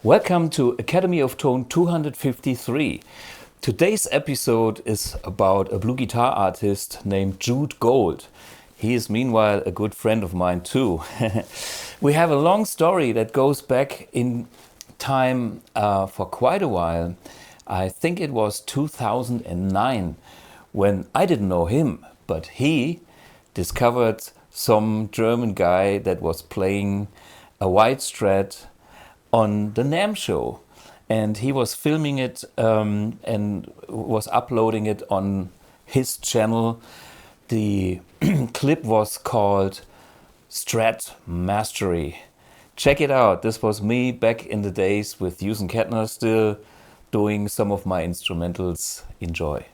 Welcome to Academy of Tone 253. Today's episode is about a BluGuitar artist named Jude Gold. He is meanwhile a good friend of mine too. We have a long story that goes back in time for quite a while. I think it was 2009 when I didn't know him, but he discovered some German guy that was playing a white Strat on the NAMM show, and he was filming it and was uploading it on his channel. The clip was called Strat Mastery. Check it out. This was me back in the days with Hughes and Kettner, still doing some of my instrumentals. Enjoy.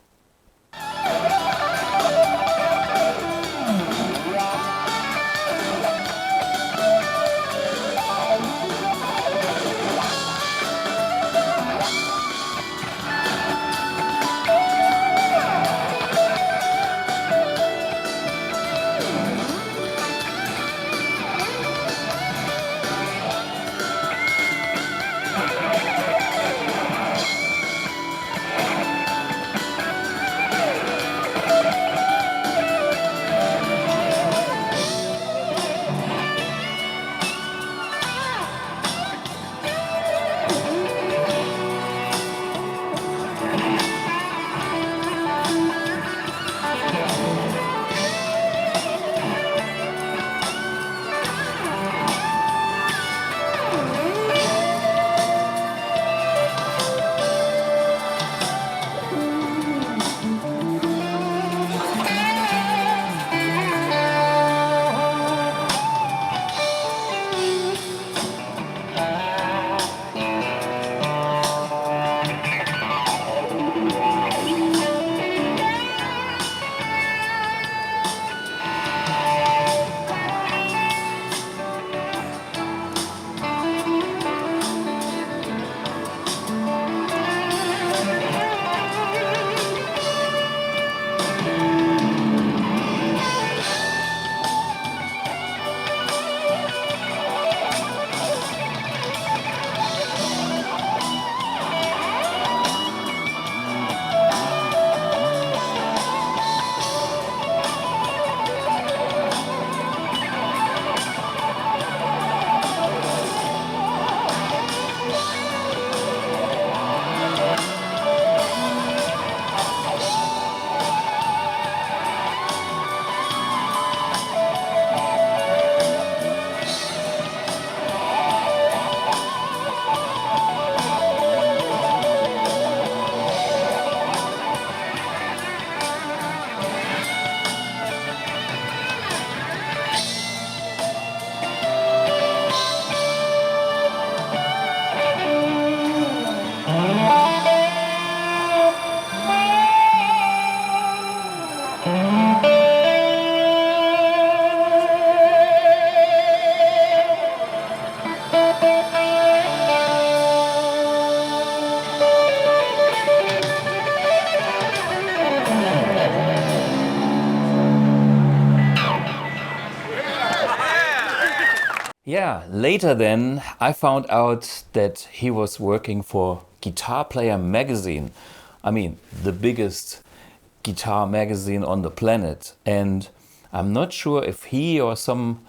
Yeah, later then I found out that he was working for Guitar Player magazine. I mean, the biggest guitar magazine on the planet. And I'm not sure if he or some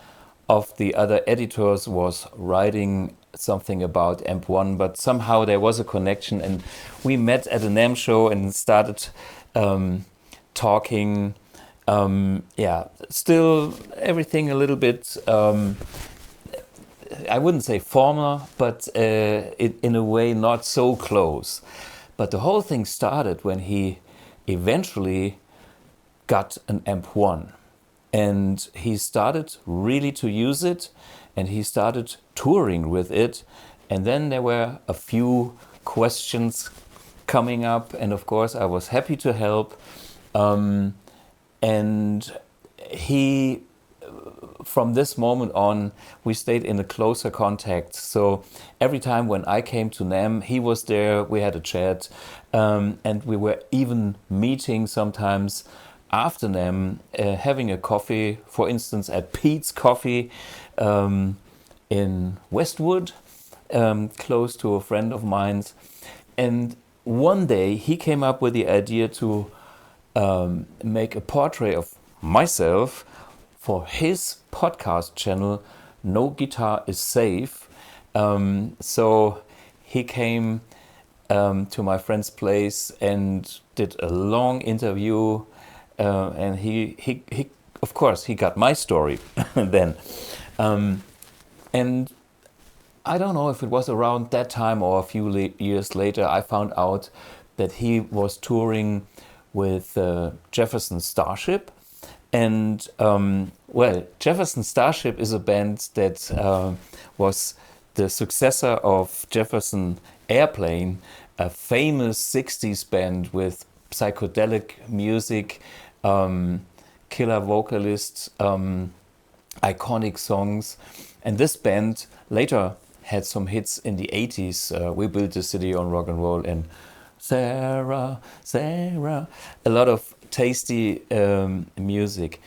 of the other editors was writing something about Amp1, but somehow there was a connection, and we met at a NAMM show and started talking. Yeah, still everything a little bit I wouldn't say formal, but in a way not so close. But the whole thing started when he eventually got an Amp1. And he started really to use it, and he started touring with it. And then there were a few questions coming up, and of course I was happy to help. And he, from this moment on, we stayed in a closer contact. So every time when I came to NAMM, he was there, we had a chat, and we were even meeting sometimes after NAMM, having a coffee, for instance, at Pete's Coffee in Westwood. close to a friend of mine's. And one day he came up with the idea to make a portrait of myself for his podcast channel, No Guitar is Safe. So he came to my friend's place and did a long interview, and he of course he got my story then, and I don't know if it was around that time or a few years later, I found out that he was touring with Jefferson Starship. And well, Jefferson Starship is a band that was the successor of Jefferson Airplane, a famous 60s band with psychedelic music, killer vocalists, iconic songs. And this band later had some hits in the 80s. We Built the City on Rock and Roll and Sarah, Sarah. A lot of tasty music.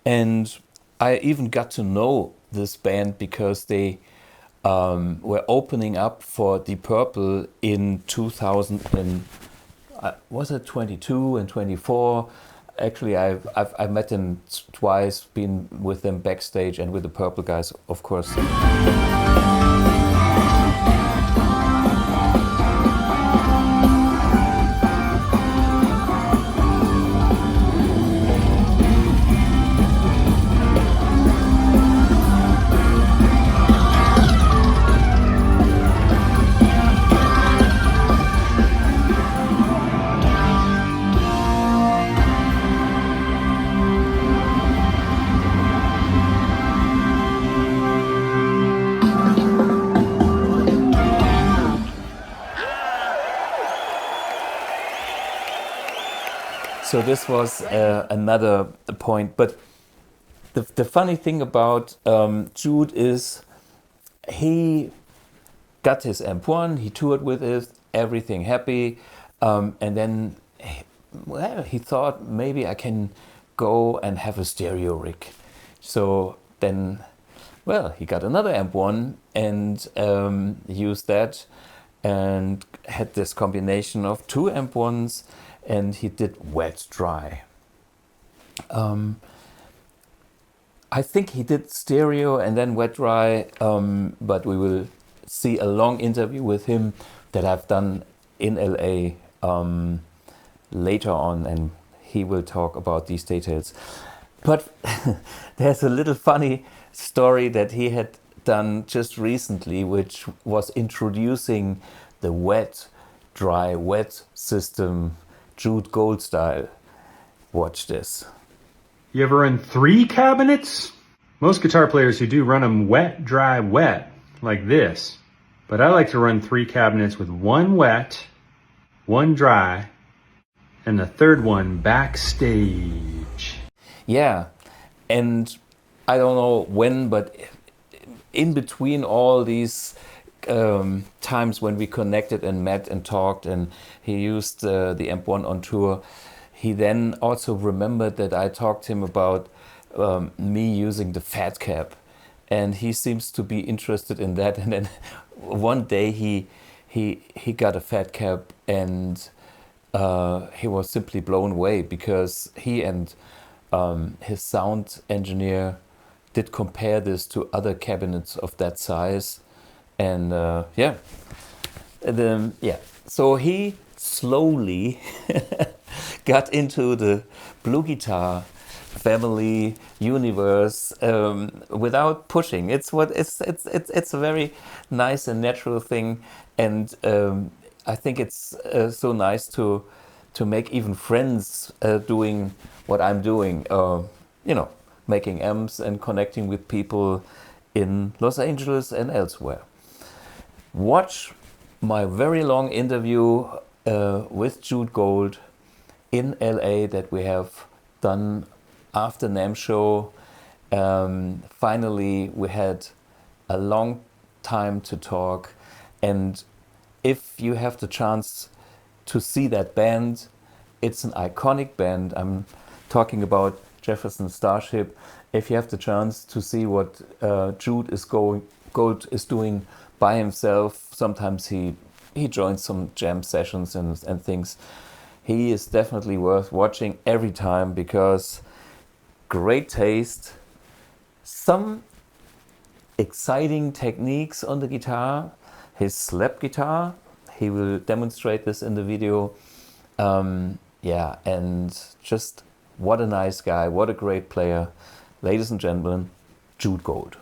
And I even got to know this band because they were opening up for Deep Purple in 2000 and was it 22 and 24? Actually, I've met them twice, been with them backstage and with the Purple guys, of course. So this was another point. But the funny thing about Jude is he got his amp1, he toured with it, everything happy. And then, well, he thought maybe I can go and have a stereo rig. So then, well, he got another amp1 and used that and had this combination of two amp1s. And he did wet dry. I think he did stereo and then wet dry, but we will see a long interview with him that I've done in LA later on, and he will talk about these details. But there's a little funny story that he had done just recently, which was introducing the wet, dry, wet system, Jude Gold style. Watch this. You ever run 3 cabinets? Most guitar players who do run them wet, dry, wet, like this. But I like to run 3 cabinets with 1 wet, 1 dry, and the third one backstage. Yeah, and I don't know when, but in between all these times when we connected and met and talked, and he used the amp1 on tour, he then also remembered that I talked to him about me using the Fatcab, and he seems to be interested in that. And then one day he got a Fatcab, and he was simply blown away because he and his sound engineer did compare this to other cabinets of that size. And yeah, so he slowly got into the BluGuitar family universe without pushing. It's a very nice and natural thing, and I think it's so nice to make even friends doing what I'm doing. Making amps and connecting with people in Los Angeles and elsewhere. Watch my very long interview with Jude Gold in LA that we have done after NAMM show. Finally, we had a long time to talk, and if you have the chance to see that band, it's an iconic band. I'm talking about Jefferson Starship. If you have the chance to see what Jude Gold is doing by himself. Sometimes he joins some jam sessions and things. He is definitely worth watching every time because great taste, some exciting techniques on the guitar, his slap guitar, he will demonstrate this in the video. Yeah, and just what a nice guy, what a great player. Ladies and gentlemen, Jude Gold.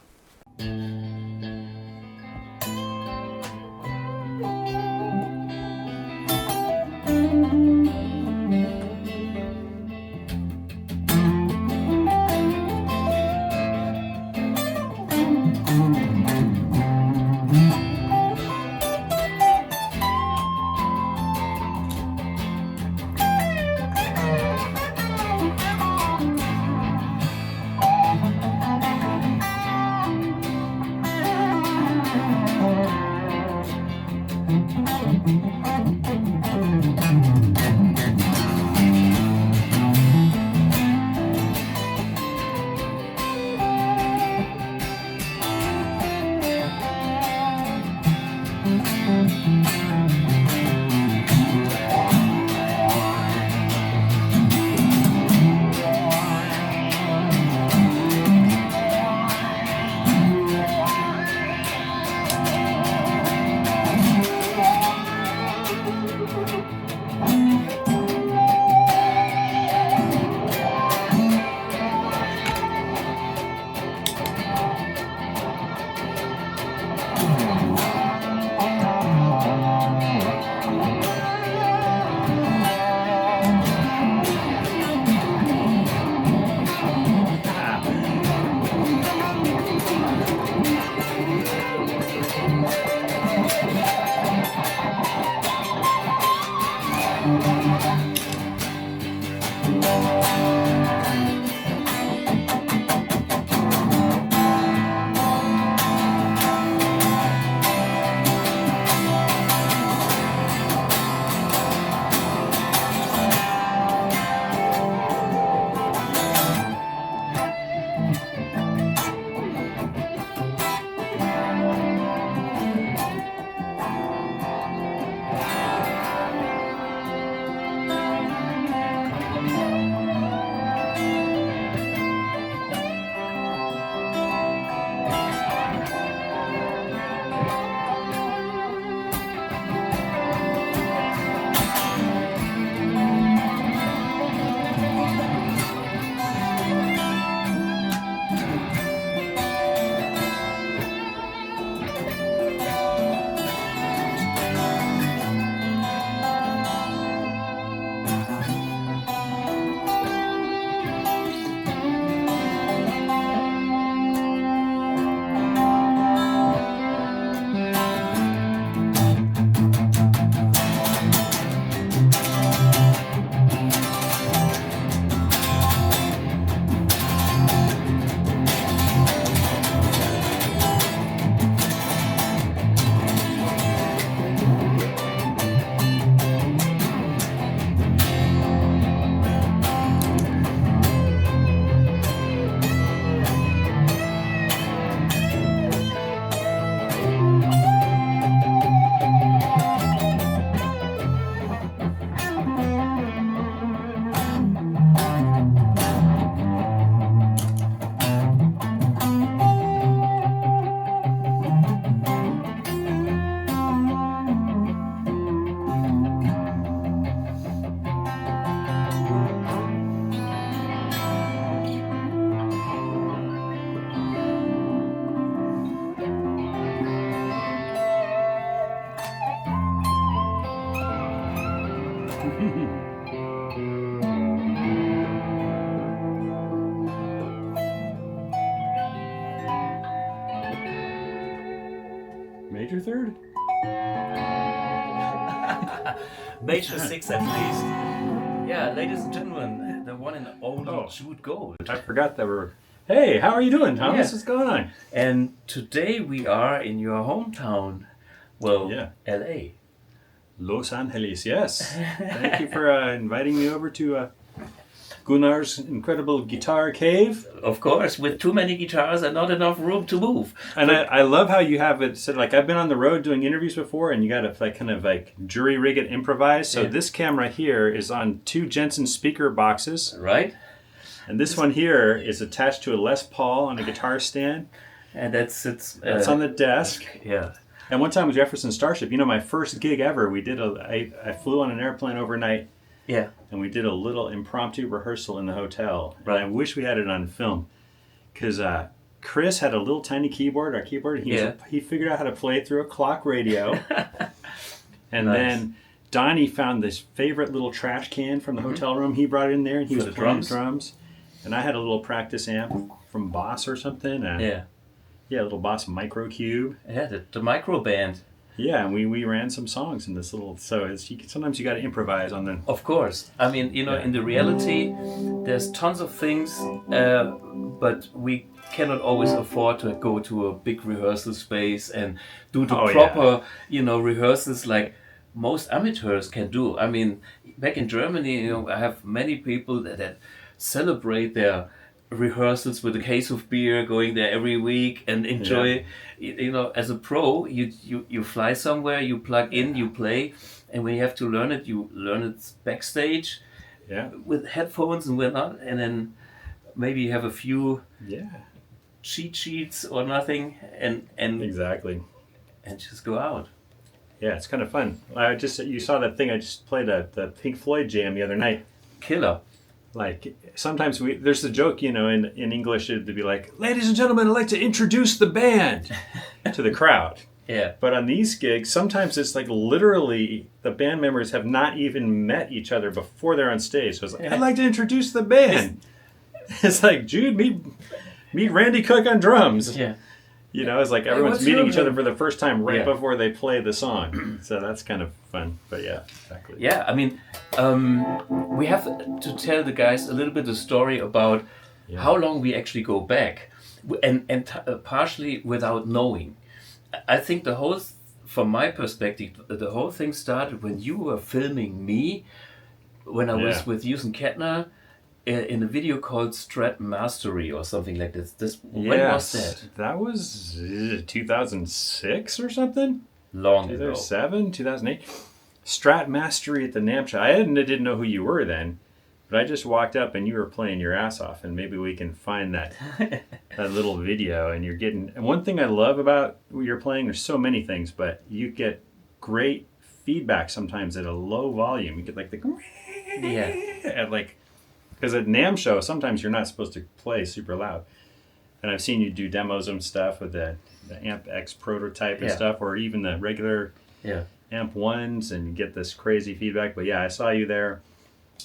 Major third? Major six at least. Yeah, ladies and gentlemen, the one and only Jude Gold. I forgot that we're... Hey, how are you doing, Thomas? Yeah. What's going on? And today we are in your hometown. Well, LA. Los Angeles, yes. Thank you for inviting me over to Gunnar's incredible guitar cave. Of course, with too many guitars and not enough room to move. And I love how you have it said, like, I've been on the road doing interviews before, and you got to like kind of like jury rig it, improvise. So this camera here is on 2 Jensen speaker boxes. Right. And this one here is attached to a Les Paul on a guitar stand. And that's on the desk. Yeah. And one time with Jefferson Starship, my first gig ever, I flew on an airplane overnight. Yeah. And we did a little impromptu rehearsal in the hotel. Right. And I wish we had it on film. Because Chris had a little tiny keyboard, our keyboard. He figured out how to play through a clock radio. And then Donnie found this favorite little trash can from the hotel room. He brought it in there, and he was playing drums. And I had a little practice amp from Boss or something. Yeah, a little Boss Micro Cube. Yeah, the micro band. Yeah, and we ran some songs in this little. So sometimes you got to improvise on the. Of course, I mean, in the reality, there's tons of things, but we cannot always afford to go to a big rehearsal space and do the proper, rehearsals like most amateurs can do. I mean, back in Germany, I have many people that celebrate their rehearsals with a case of beer, going there every week and enjoy. As a pro, you fly somewhere, you plug in, you play, and when you have to learn it backstage, with headphones and whatnot, and then maybe you have a few cheat sheets or nothing, and exactly, and just go out. Yeah, it's kind of fun. You saw that thing I just played the Pink Floyd jam the other night. Killer. Like, sometimes there's a joke, in English, to be like, ladies and gentlemen, I'd like to introduce the band to the crowd. Yeah. But on these gigs, sometimes it's like literally the band members have not even met each other before they're on stage. So it's like, I'd like to introduce the band. It's like, Jude, meet Randy Cook on drums. Yeah. It's like everyone's meeting each other for the first time before they play the song. So that's kind of fun. But yeah, exactly. Yeah, I mean, we have to tell the guys a little bit the story about how long we actually go back, and partially without knowing. I think from my perspective, the whole thing started when you were filming me, when I was with Yusen Kettner, in a video called Strat Mastery or something like this. When was that? That was 2006 or something? Long ago. 2007, 2008. Strat Mastery at the NAMM show. I didn't know who you were then, but I just walked up and you were playing your ass off, and maybe we can find that little video. And and one thing I love about what you're playing, there's so many things, but you get great feedback sometimes at a low volume. You get like the at like. Because at NAMM show, sometimes you're not supposed to play super loud. And I've seen you do demos and stuff with the Amp X prototype and stuff, or even the regular Amp 1s, and you get this crazy feedback. But I saw you there.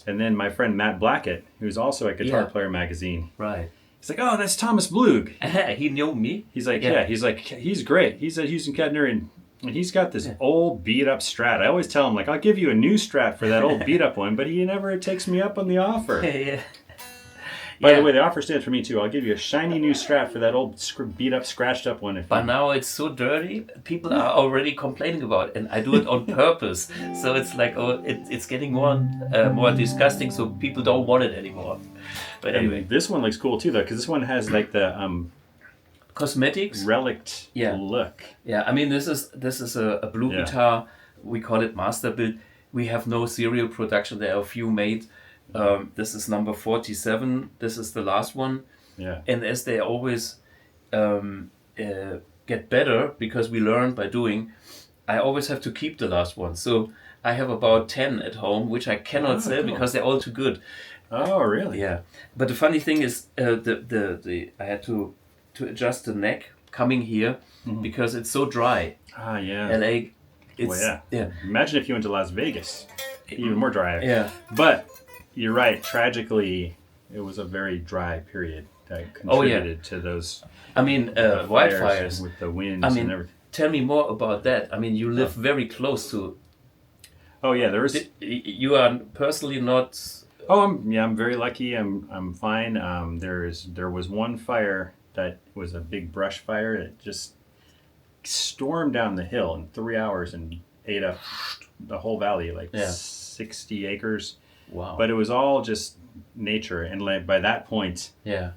And then my friend Matt Blackett, who's also at Guitar Player Magazine. Right. He's like, oh, that's Thomas Blug. He knew me. He's like, he's great. He's at Houston Kettner, and he's got this old beat-up Strat. I always tell him, like, I'll give you a new Strat for that old beat-up one, but he never takes me up on the offer. By the way, the offer stands for me, too. I'll give you a shiny new Strat for that old beat-up, scratched-up one. But now it's so dirty, people are already complaining about it, and I do it on purpose. So it's like, it's getting more disgusting, so people don't want it anymore. But anyway. And this one looks cool, too, though, because this one has, like, the... cosmetics relict look. Yeah, I mean, this is a BluGuitar. We call it Masterbuilt. We have no serial production. There are a few made. This is number 47. This is the last one. Yeah. And as they always get better, because we learn by doing, I always have to keep the last one. So I have about 10 at home, which I cannot sell because they're all too good. Oh, really? Yeah. But the funny thing is, I had to adjust the neck coming here because it's so dry. Ah, yeah. LA, Imagine if you went to Las Vegas, even more dry. Yeah. But you're right. Tragically, it was a very dry period that contributed to those. I mean, wildfires with the winds and everything. Tell me more about that. I mean, you live very close to. Oh yeah, there was. You are personally not. Oh, I'm very lucky. I'm fine. There was one fire that was a big brush fire that just stormed down the hill in 3 hours and ate up the whole valley, like 60 acres. Wow. But it was all just nature. And like by that point, Yeah.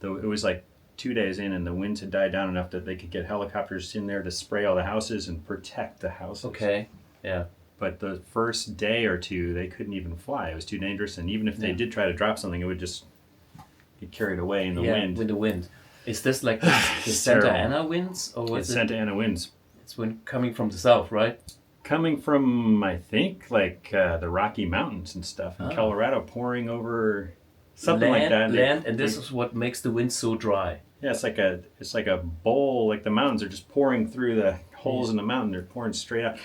it was like 2 days in, and the winds had died down enough that they could get helicopters in there to spray all the houses and protect the houses. Okay. Yeah. But the first day or two, they couldn't even fly. It was too dangerous, and even if they did try to drop something, it would just get carried away in the wind. With the wind. Is this like the Santa Ana winds, or was it's Santa Ana winds? It's wind coming from the south, right? Coming from, I think, like the Rocky Mountains and stuff in Colorado, pouring over something like that. And this is what makes the wind so dry. Yeah, it's like a bowl. Like the mountains are just pouring through the holes in the mountain. They're pouring straight out.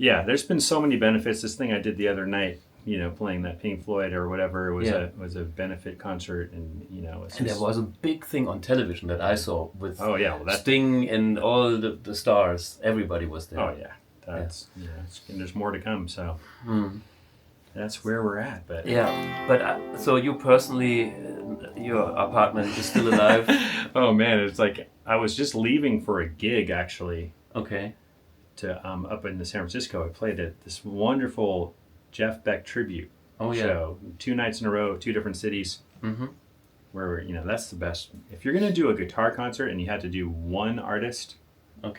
Yeah, there's been so many benefits. This thing I did the other night, playing that Pink Floyd or whatever, was a benefit concert, and there was a big thing on television that I saw with that Sting and all the stars. Everybody was there. Oh yeah, that's and there's more to come. So that's where we're at. But but so you personally, your apartment is still alive? Oh man, it's like I was just leaving for a gig actually. Okay. To up in San Francisco, I played at this wonderful Jeff Beck tribute show 2 nights in a row, 2 different cities. Mm-hmm. Where that's the best. If you're gonna do a guitar concert and you had to do one artist,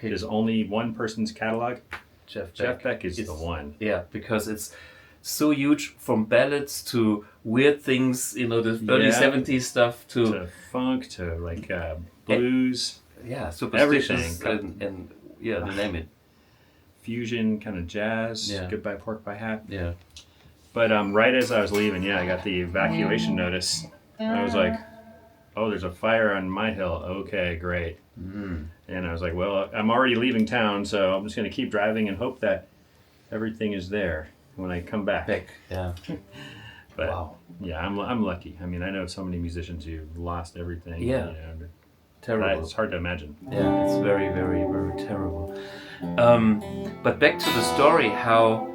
there's only one person's catalog. Jeff Beck is the one. Yeah, because it's so huge, from ballads to weird things, the early 70s stuff to funk to like blues. Superstitious and you name it. Fusion, kind of jazz, Goodbye Pork Pie Hat. Yeah. But right as I was leaving, I got the evacuation notice. I was like, oh, there's a fire on my hill. Okay, great. Mm. And I was like, well, I'm already leaving town, so I'm just going to keep driving and hope that everything is there when I come back. Yeah. But wow. Yeah, I'm lucky. I mean, I know so many musicians who lost everything. Yeah. Terrible. It's hard to imagine. Yeah, it's very, very, very terrible. But back to the story, how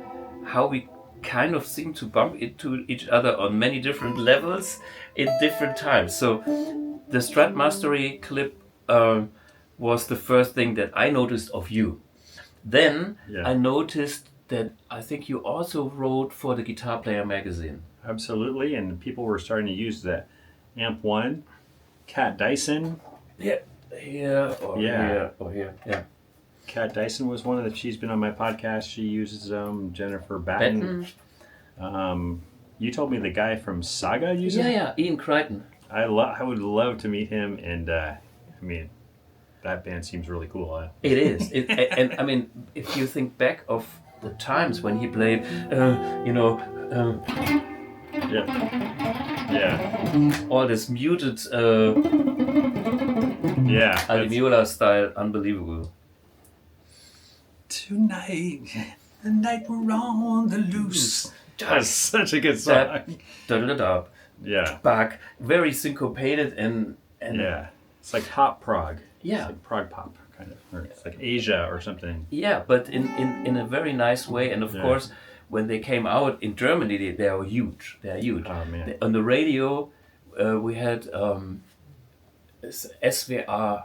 we kind of seem to bump into each other on many different levels in different times. So the Strat Mastery clip was the first thing that I noticed of you. Then I noticed that I think you also wrote for the Guitar Player magazine. Absolutely, and people were starting to use the Amp 1, Kat Dyson. Yeah, here. Yeah. Kat Dyson was one of the. She's been on my podcast. She uses Jennifer Batten. You told me the guy from Saga uses. Yeah, Ian Crichton. I would love to meet him, and I mean, that band seems really cool. Huh? It is. And I mean, if you think back of the times when he played, all this muted, Almiola style, unbelievable. Tonight, the night we're on the loose. That's such a good song. Yeah. Back, very syncopated and yeah. It's like pop prog. Yeah. It's like prog pop kind of, or it's like Asia or something. Yeah, but in a very nice way. And of course, when they came out in Germany, they are huge. They are huge. Oh man. On the radio, we had SWR,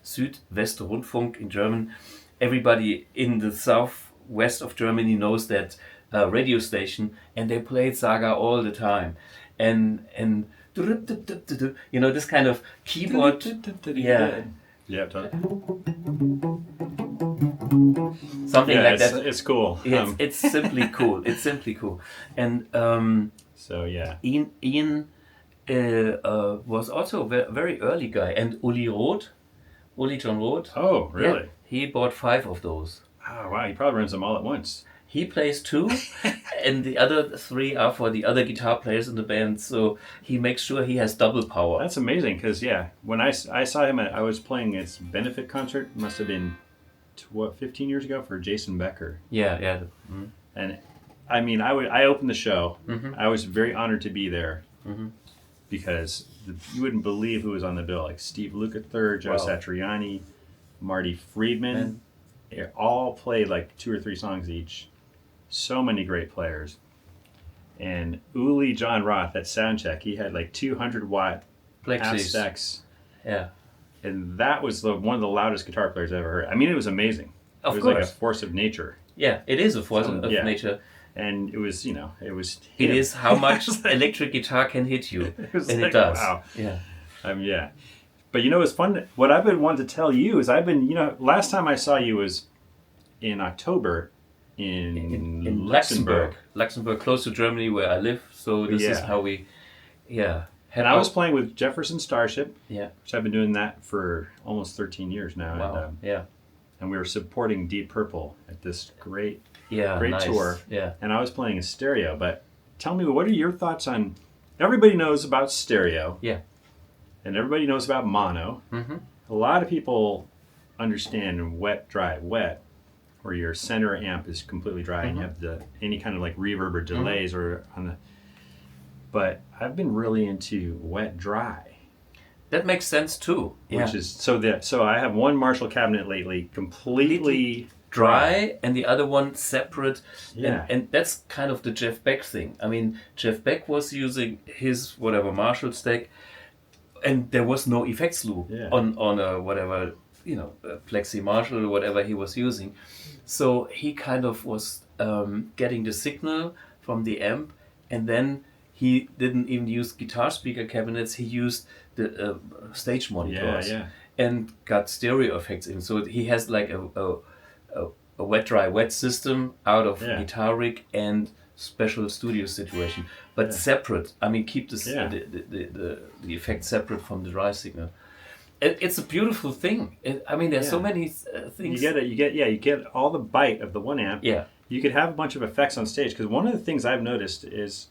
Südwestrundfunk in German. Everybody in the southwest of Germany knows that radio station, and they played Saga all the time, and this kind of keyboard. Yeah, totally. Something like that. It's cool. It's simply cool. It's simply cool. And Ian was also a very early guy, and Uli Jon Roth. Oh, really? Yeah, he bought 5 of those. Oh, wow. He probably runs them all at once. He plays 2, and the other 3 are for the other guitar players in the band, so he makes sure he has double power. That's amazing, because, when I saw him, I was playing his benefit concert, must have been, 15 years ago, for Jason Becker. Yeah. Mm-hmm. And, I mean, I opened the show. Mm-hmm. I was very honored to be there, mm-hmm. because you wouldn't believe who was on the bill, like Steve Lukather, Joe Satriani, Marty Friedman. They all played like 2 or 3 songs each. So many great players. And Uli Jon Roth at soundcheck, he had like 200-watt half stacks. Yeah. And that was one of the loudest guitar players I ever heard. I mean, it was amazing. It was like a force of nature. Yeah, it is a force of nature. And it was, it was. It is how much electric guitar can hit you, and it does. Wow. Yeah. Yeah. But it's fun. What I've been wanting to tell you is last time I saw you was in October in Luxembourg. Luxembourg, close to Germany where I live. So this is how we, And I was playing with Jefferson Starship. Yeah. Which I've been doing that for almost 13 years now. Wow. And, and we were supporting Deep Purple at this great nice. tour. Yeah. And I was playing a stereo. But tell me, what are your thoughts on? Everybody knows about stereo. Yeah. And everybody knows about mono. Mm-hmm. A lot of people understand wet, dry, wet, where your center amp is completely dry and you have any kind of like reverb or delays or on the. But I've been really into wet, dry. That makes sense too. Which is so I have one Marshall cabinet lately completely dry and the other one separate. Yeah. And that's kind of the Jeff Beck thing. I mean, Jeff Beck was using his whatever Marshall stack, and there was no effects loop on a whatever, a Plexi Marshall or whatever he was using. So he kind of was getting the signal from the amp, and then he didn't even use guitar speaker cabinets. He used the stage monitors and got stereo effects in. So he has like a wet, dry, wet system out of guitar rig and special studio situation, but separate. I mean, keep this, the effect separate from the dry signal. It's a beautiful thing. There's so many things. You get all the bite of the one amp. Yeah. You could have a bunch of effects on stage, because one of the things I've noticed is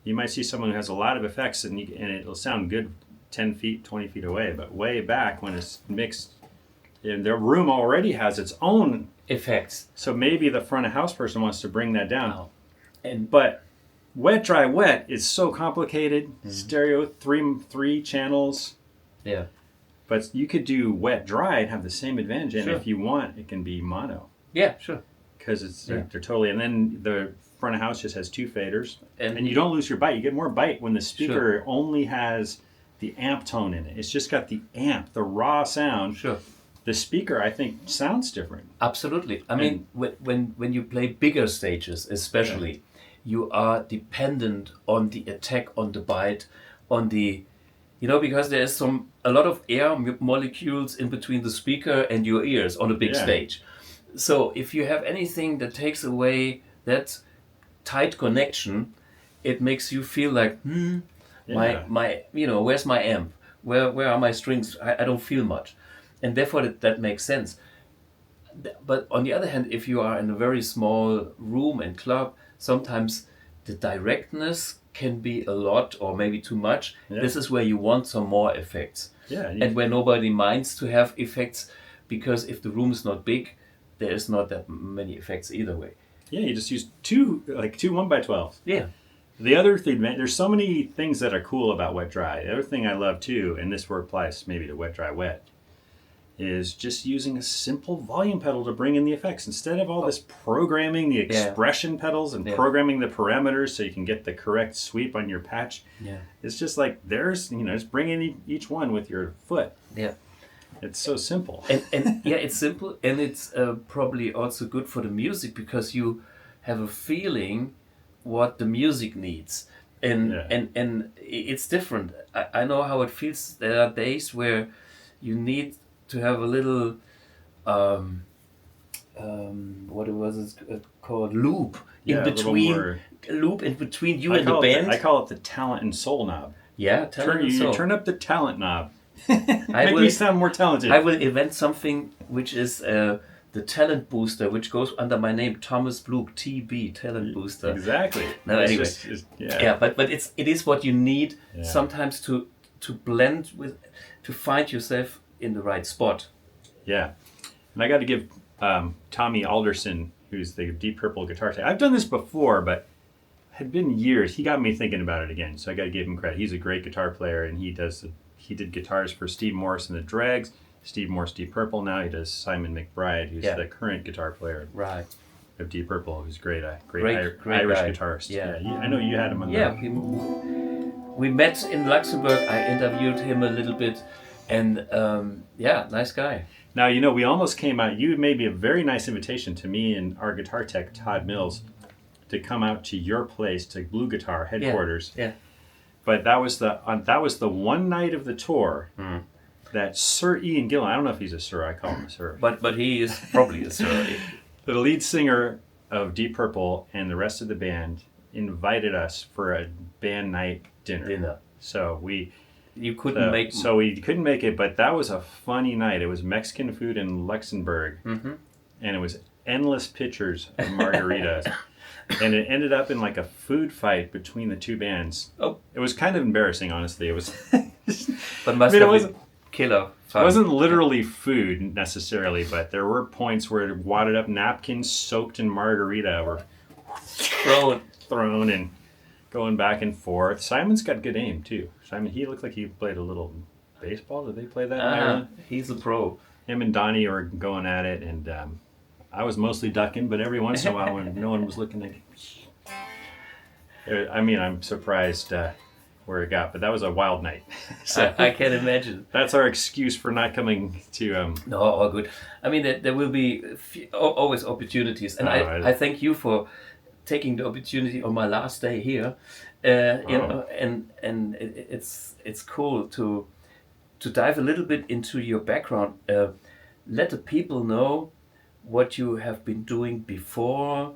you might see someone who has a lot of effects and it'll sound good 10 feet, 20 feet away, but way back when it's mixed, and their room already has its own effects. So maybe the front of house person wants to bring that down. Wow. But wet, dry, wet is so complicated. Stereo, three channels. Yeah. But you could do wet, dry and have the same advantage. And if you want, it can be mono. Yeah, sure. Because they're totally. And then the front of house just has two faders, and you don't lose your bite. You get more bite when the speaker only has the amp tone in it. It's just got the amp, the raw sound. Sure. The speaker, I think, sounds different. Absolutely. I mean, when you play bigger stages, especially, you are dependent on the attack, on the bite, on the, because there's a lot of air molecules in between the speaker and your ears on a big stage. So if you have anything that takes away that tight connection, it makes you feel like, my where's my amp? Where are my strings? I don't feel much. And therefore that makes sense. But on the other hand, if you are in a very small room and club, sometimes the directness can be a lot or maybe too much. Yeah. This is where you want some more effects. Yeah, and where nobody minds to have effects, because if the room is not big, there is not that many effects either way. Yeah, you just use two 1x12s. Yeah. The other thing, there's so many things that are cool about wet dry. The other thing I love too, and this work applies maybe to wet dry wet, is just using a simple volume pedal to bring in the effects instead of all this programming the expression pedals and programming the parameters so you can get the correct sweep on your patch. Yeah. It's just like just bring in each one with your foot. Yeah. It's so simple. And it's simple, and it's probably also good for the music, because you have a feeling what the music needs. And it's different. I know how it feels. There are days where you need to have a little what was it called, loop in between you and the band. I call it the talent and soul knob. Yeah, talent and soul. Turn up the talent knob. Make me sound more talented. I will invent something which is the talent booster, which goes under my name, Thomas Blug, TB, talent booster. Exactly. No, anyway. But it is what you need sometimes to blend with, to find yourself in the right spot. Yeah. And I got to give Tommy Alderson, who's the Deep Purple guitar tech. I've done this before, but it had been years. He got me thinking about it again, so I got to give him credit. He's a great guitar player, and he did guitars for Steve Morse and the Dregs, Steve Morse, Deep Purple. Now he does Simon McBride, who's the current guitar player of Deep Purple, who's great Irish guy. Guitarist. Yeah. I know you had him on we met in Luxembourg. I interviewed him a little bit, and nice guy. Now, we almost came out. You made me a very nice invitation to me and our guitar tech, Todd Mills, to come out to your place, to BlueGuitar headquarters. Yeah. But that was the one night of the tour that Sir Ian Gillan, I don't know if he's a sir, I call him a sir. But he is probably a sir. The lead singer of Deep Purple and the rest of the band invited us for a band night dinner. So we couldn't make it, but that was a funny night. It was Mexican food in Luxembourg, and it was endless pictures of margaritas. And it ended up in like a food fight between the two bands. Oh, it was kind of embarrassing, honestly. It was, but must have been killer. It wasn't literally food necessarily, but there were points where wadded up napkins soaked in margarita were thrown and going back and forth. Simon's got good aim too. Simon, he looked like he played a little baseball. Did they play that in Ireland? He's a pro. Him and Donnie were going at it, and I was mostly ducking, but every once in a while when no one was looking at it, I mean, I'm surprised where it got, but that was a wild night. So I can imagine. That's our excuse for not coming to... No, all good. I mean, there will be always opportunities, and I thank you for taking the opportunity on my last day here. You know, and it's cool to dive a little bit into your background. Let the people know what you have been doing before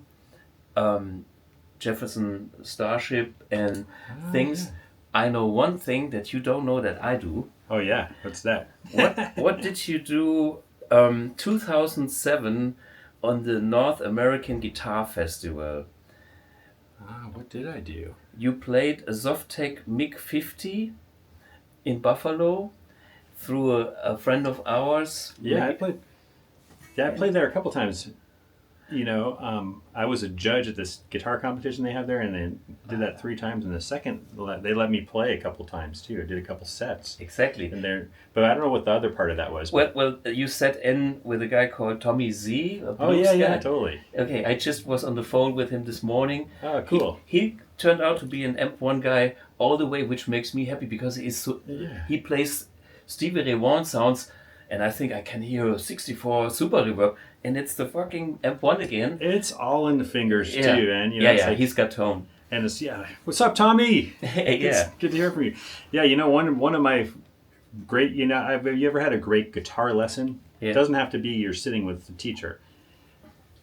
Jefferson Starship and things. Yeah. I know one thing that you don't know that I do. Oh yeah, what's that? What did you do 2007 on the North American Guitar Festival? What did I do? You played a Zoftech MiG 50 in Buffalo through a friend of ours. Yeah, I played there a couple times. You know, I was a judge at this guitar competition they have there, and they did that 3 times. And the second, they let me play a couple times too. I did a couple sets. Exactly. And but I don't know what the other part of that was. Well, you sat in with a guy called Tommy Z. Yeah, totally. Okay, I just was on the phone with him this morning. Oh, cool. He turned out to be an amp-1 guy all the way, which makes me happy because he plays Stevie Ray Vaughan sounds. And I think I can hear a 64 Super Reverb, and it's the fucking amp-1 again. It's all in the fingers too, man. You know, like, he's got tone. And it's what's up, Tommy? Yeah, good to hear from you. Yeah, you know, one of my great, you know, have you ever had a great guitar lesson? Yeah. It doesn't have to be you're sitting with the teacher.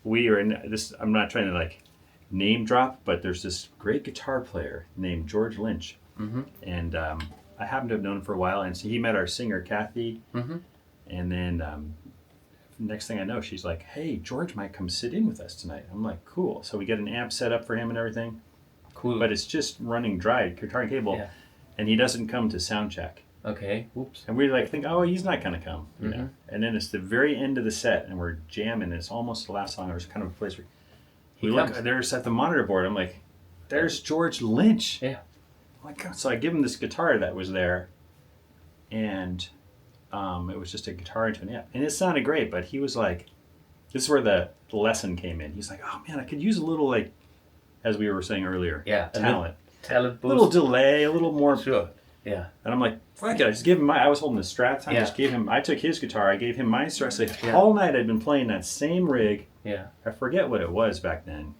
We are in this. I'm not trying to like name drop, but there's this great guitar player named George Lynch, and I happen to have known him for a while, and so he met our singer Kathy. And then next thing I know, she's like, hey, George might come sit in with us tonight. I'm like, cool. So we get an amp set up for him and everything. Cool. But it's just running dry, guitar and cable. Yeah. And he doesn't come to sound check. Okay. Oops. And we think, oh, he's not going to come. You know? And then it's the very end of the set, and we're jamming. It's almost the last song. There's kind of a place where we look, there's at the monitor board. I'm like, there's George Lynch. Yeah. I'm like, so I give him this guitar that was there. And... it was just a guitar into an amp. And it sounded great, but he was like, this is where the lesson came in. He's like, oh man, I could use a little, like, as we were saying earlier, talent. Talent boost. A little delay, a little more. Sure. Yeah. And I'm like, fuck it, I just gave him I was holding the Strat. I took his guitar, I gave him my Strat. So all night I'd been playing that same rig. Yeah. I forget what it was back then.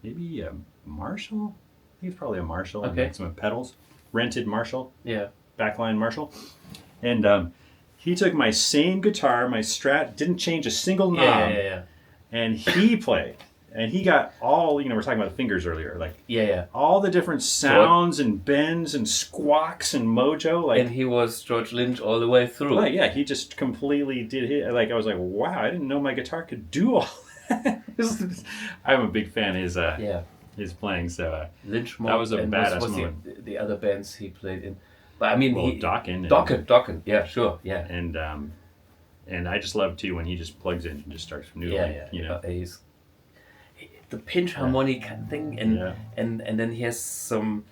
Maybe a Marshall? I think it's probably a Marshall. Okay. And some pedals. Rented Marshall. Yeah. Backline Marshall. And, he took my same guitar, my Strat, didn't change a single knob, and he played. And he got all, you know, we're talking about the fingers earlier, like all the different sounds and bends and squawks and mojo. Like, and he was George Lynch all the way through. Right, yeah, he just completely did it. Like, I was like, wow, I didn't know my guitar could do all that. I'm a big fan of his playing, so Lynch that was a badass moment. The other bands he played in. But I mean, Dokken, yeah, sure, yeah. And I just love too when he just plugs in and just starts noodling. You know, he's the pinch harmonic thing, and then he has some.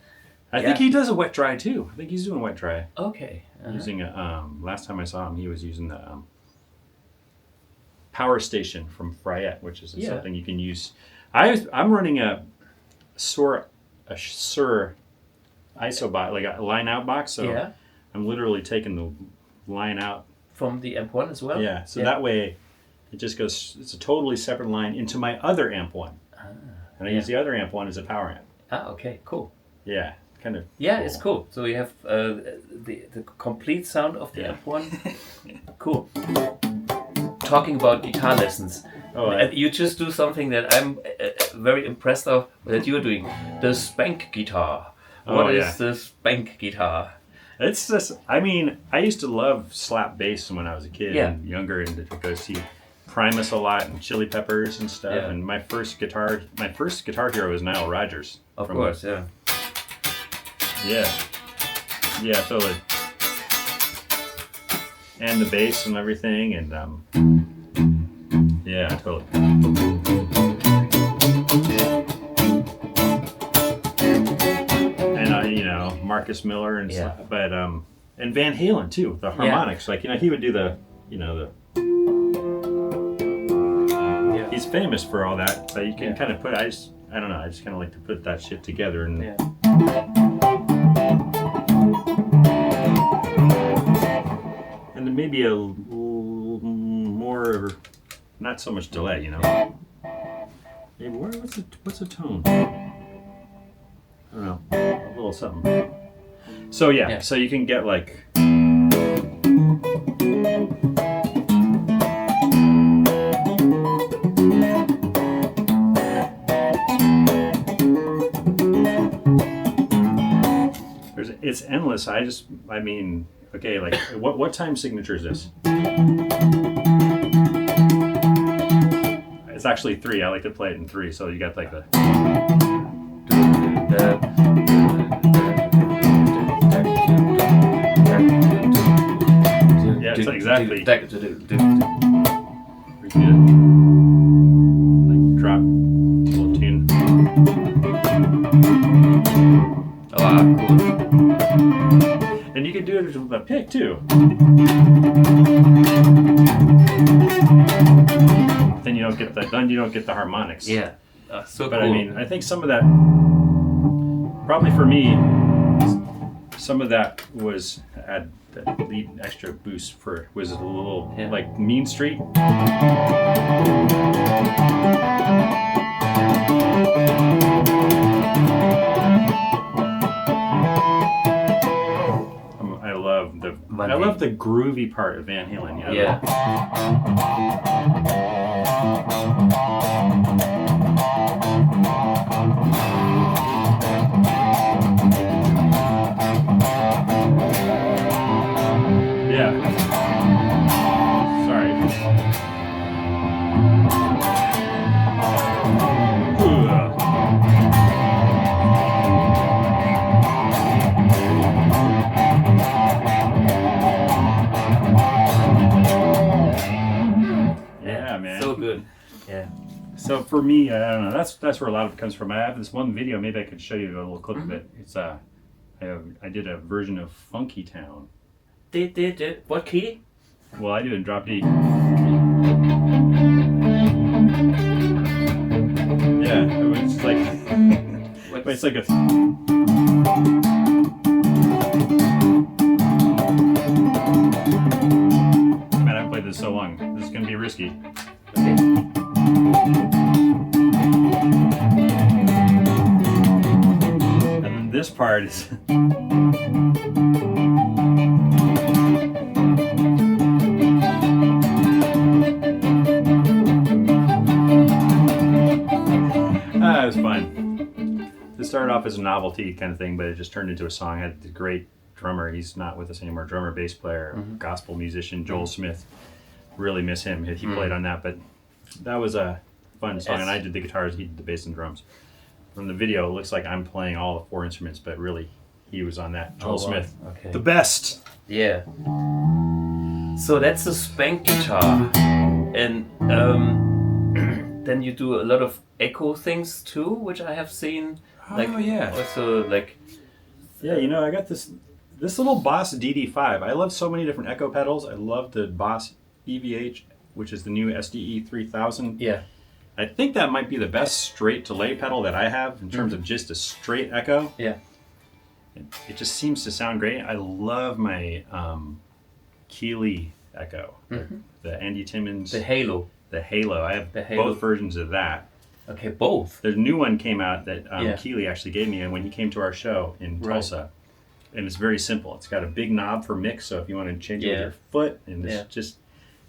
I think he does a wet dry too. I think he's doing wet dry. Okay. Using last time I saw him, he was using the Power Station from Fryette, which is something you can use. I'm running a Sur isobot, like a line out box, so I'm literally taking the line out from the amp one as well. So that way it just goes, it's a totally separate line into my other amp one. And I use the other amp one as a power amp. Ah, okay, cool. Yeah, kind of. Yeah, cool. it's cool. So you have the complete sound of the amp one. Cool. Talking about guitar lessons. You just do something that I'm very impressed of that you're doing. The Spank guitar. What is the Spank guitar? It's just, I mean, I used to love slap bass when I was a kid and younger, and because he Primus a lot and Chili Peppers and stuff. Yeah. And my first guitar hero was Nile Rodgers. Of course, yeah. Yeah, totally. And the bass and everything, and yeah, totally. And you know, Marcus Miller and stuff, but and Van Halen too, the harmonics. Like, you know, he would do the, you know, the. He's famous for all that, so you can kind of put. I don't know. I just kind of like to put that shit together and. Yeah. And then maybe a little more, not so much delay, you know. Maybe what's a tone? I don't know, a little something. So so you can get like. It's endless. I mean, okay, like what time signature is this? It's actually 3. I like to play it in 3, so you got like the. Yeah, it's exactly. Like drop little tune. Cool. And you can do it with a pick too. Then you don't get the harmonics. Yeah, so but cool. I mean, I think some of that, probably for me, some of that was had that lead extra boost was a little like Mean Street. I love the groovy part of Van Halen. You know? Yeah. So for me, I don't know. That's where a lot of it comes from. I have this one video. Maybe I could show you a little clip of it. It's I did a version of Funkytown. What key? Well, I do it in drop D. Yeah, it's like it's like a. Man, I haven't played this so long. This is gonna be risky. Okay. And then this part is. It was fun. It started off as a novelty kind of thing, but it just turned into a song. I had the great drummer. He's not with us anymore. Drummer, bass player, gospel musician, Joel Smith. Really miss him. He played on that, but that was a fun song. And I did the guitars, he did the bass and drums. From the video, it looks like I'm playing all the 4 instruments, but really, he was on that. Joel Smith, the best. Yeah. So that's a Spank guitar, and then you do a lot of echo things too, which I have seen. Like, also like. Yeah, you know, I got this little Boss DD5. I love so many different echo pedals. I love the Boss EVH, which is the new SDE 3000. Yeah. I think that might be the best straight delay pedal that I have in terms of just a straight echo. Yeah. It just seems to sound great. I love my Keeley echo, the Andy Timmons. The Halo. The Halo. I have both versions of that. Okay, both. The new one came out that Yeah. Keeley actually gave me when he came to our show in Right. Tulsa. And it's very simple. It's got a big knob for mix, so if you want to change it with Yeah. your foot, and it's just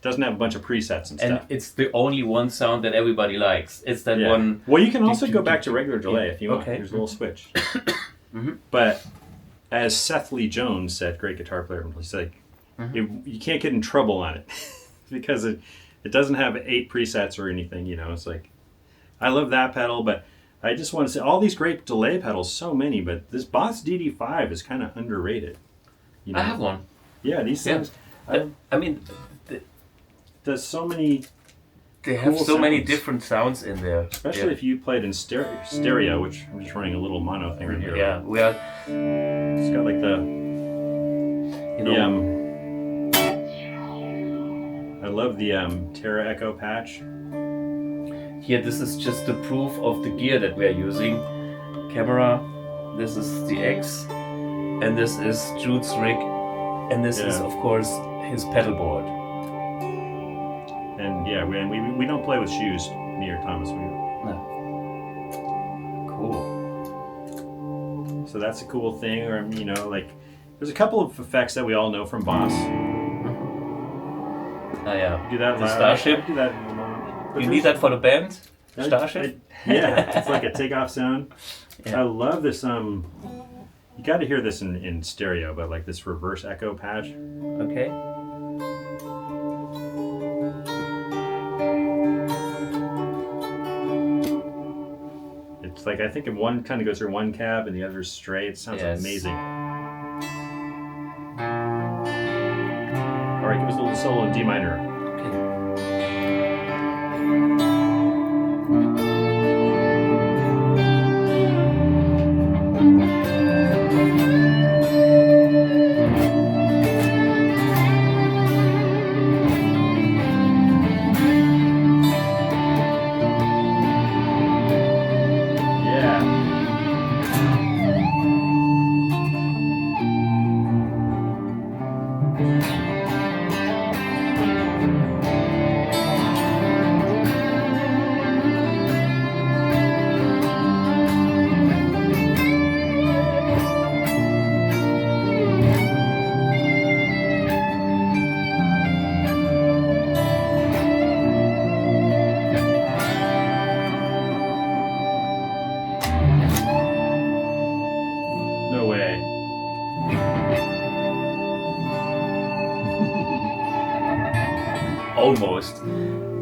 doesn't have a bunch of presets and And stuff. it's the only one sound that everybody likes. It's that one. Well, you can also go back to regular delay if you want. Okay. There's a little switch. Mhm. But as Seth Lee Jones said, great guitar player, he's like, you can't get in trouble on it because it doesn't have 8 presets or anything. You know, it's like, I love that pedal, but I just want to say all these great delay pedals, so many, but this Boss DD5 is kind of underrated. You know? I have one. Yeah, these Yeah. things. I mean, There's so many, they have Cool so many sounds. different sounds in there. especially if you played in stereo, which I'm just running a little mono thing right here. Yeah, we are. It's got like the, You know, I love the Terra Echo patch. here this is just the proof of the gear that we are using. Camera. This is the X, and this is Jude's rig, and this is Yeah. of course his pedalboard. And yeah, we don't play with shoes, me or Thomas. No. Cool. So that's a cool thing. Or, you know, like, there's a couple of effects that we all know from Boss. Oh yeah. Do that The loud. Starship. Do that in a moment. But You there's- need that for the band? I- Starship? Yeah, it's like a takeoff sound. Yeah. I love this. You got to hear this in stereo, but like this reverse echo patch. Okay. It's like, I think if one kind of goes through one cab and the other's straight. It sounds Yes. amazing. All right, give us a little solo in D minor. Yeah. No way. Almost.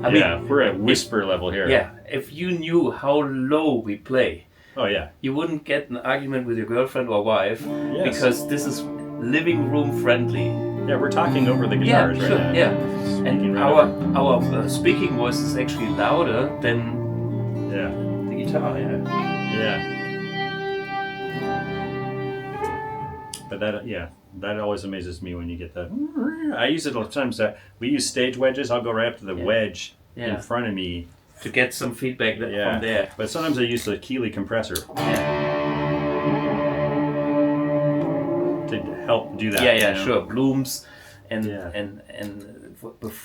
I Yeah, mean, we're at whisper level here. yeah, if you knew how low we play, Oh yeah. you wouldn't get an argument with your girlfriend or wife Yes. because this is living room friendly. Yeah, we're talking over the Yeah, guitars sure, right now. yeah. Speaking And right our over. speaking voice is actually louder than Yeah. the guitar. Yeah. Yeah. But that always amazes me when you get that. I use it a lot of times. We use stage wedges. I'll go right up to the Yeah. wedge Yeah. in front of me. To get some feedback Yeah. from there. But sometimes I use the Keeley compressor Yeah, to help do that. yeah, you know? sure. Blooms and Yeah.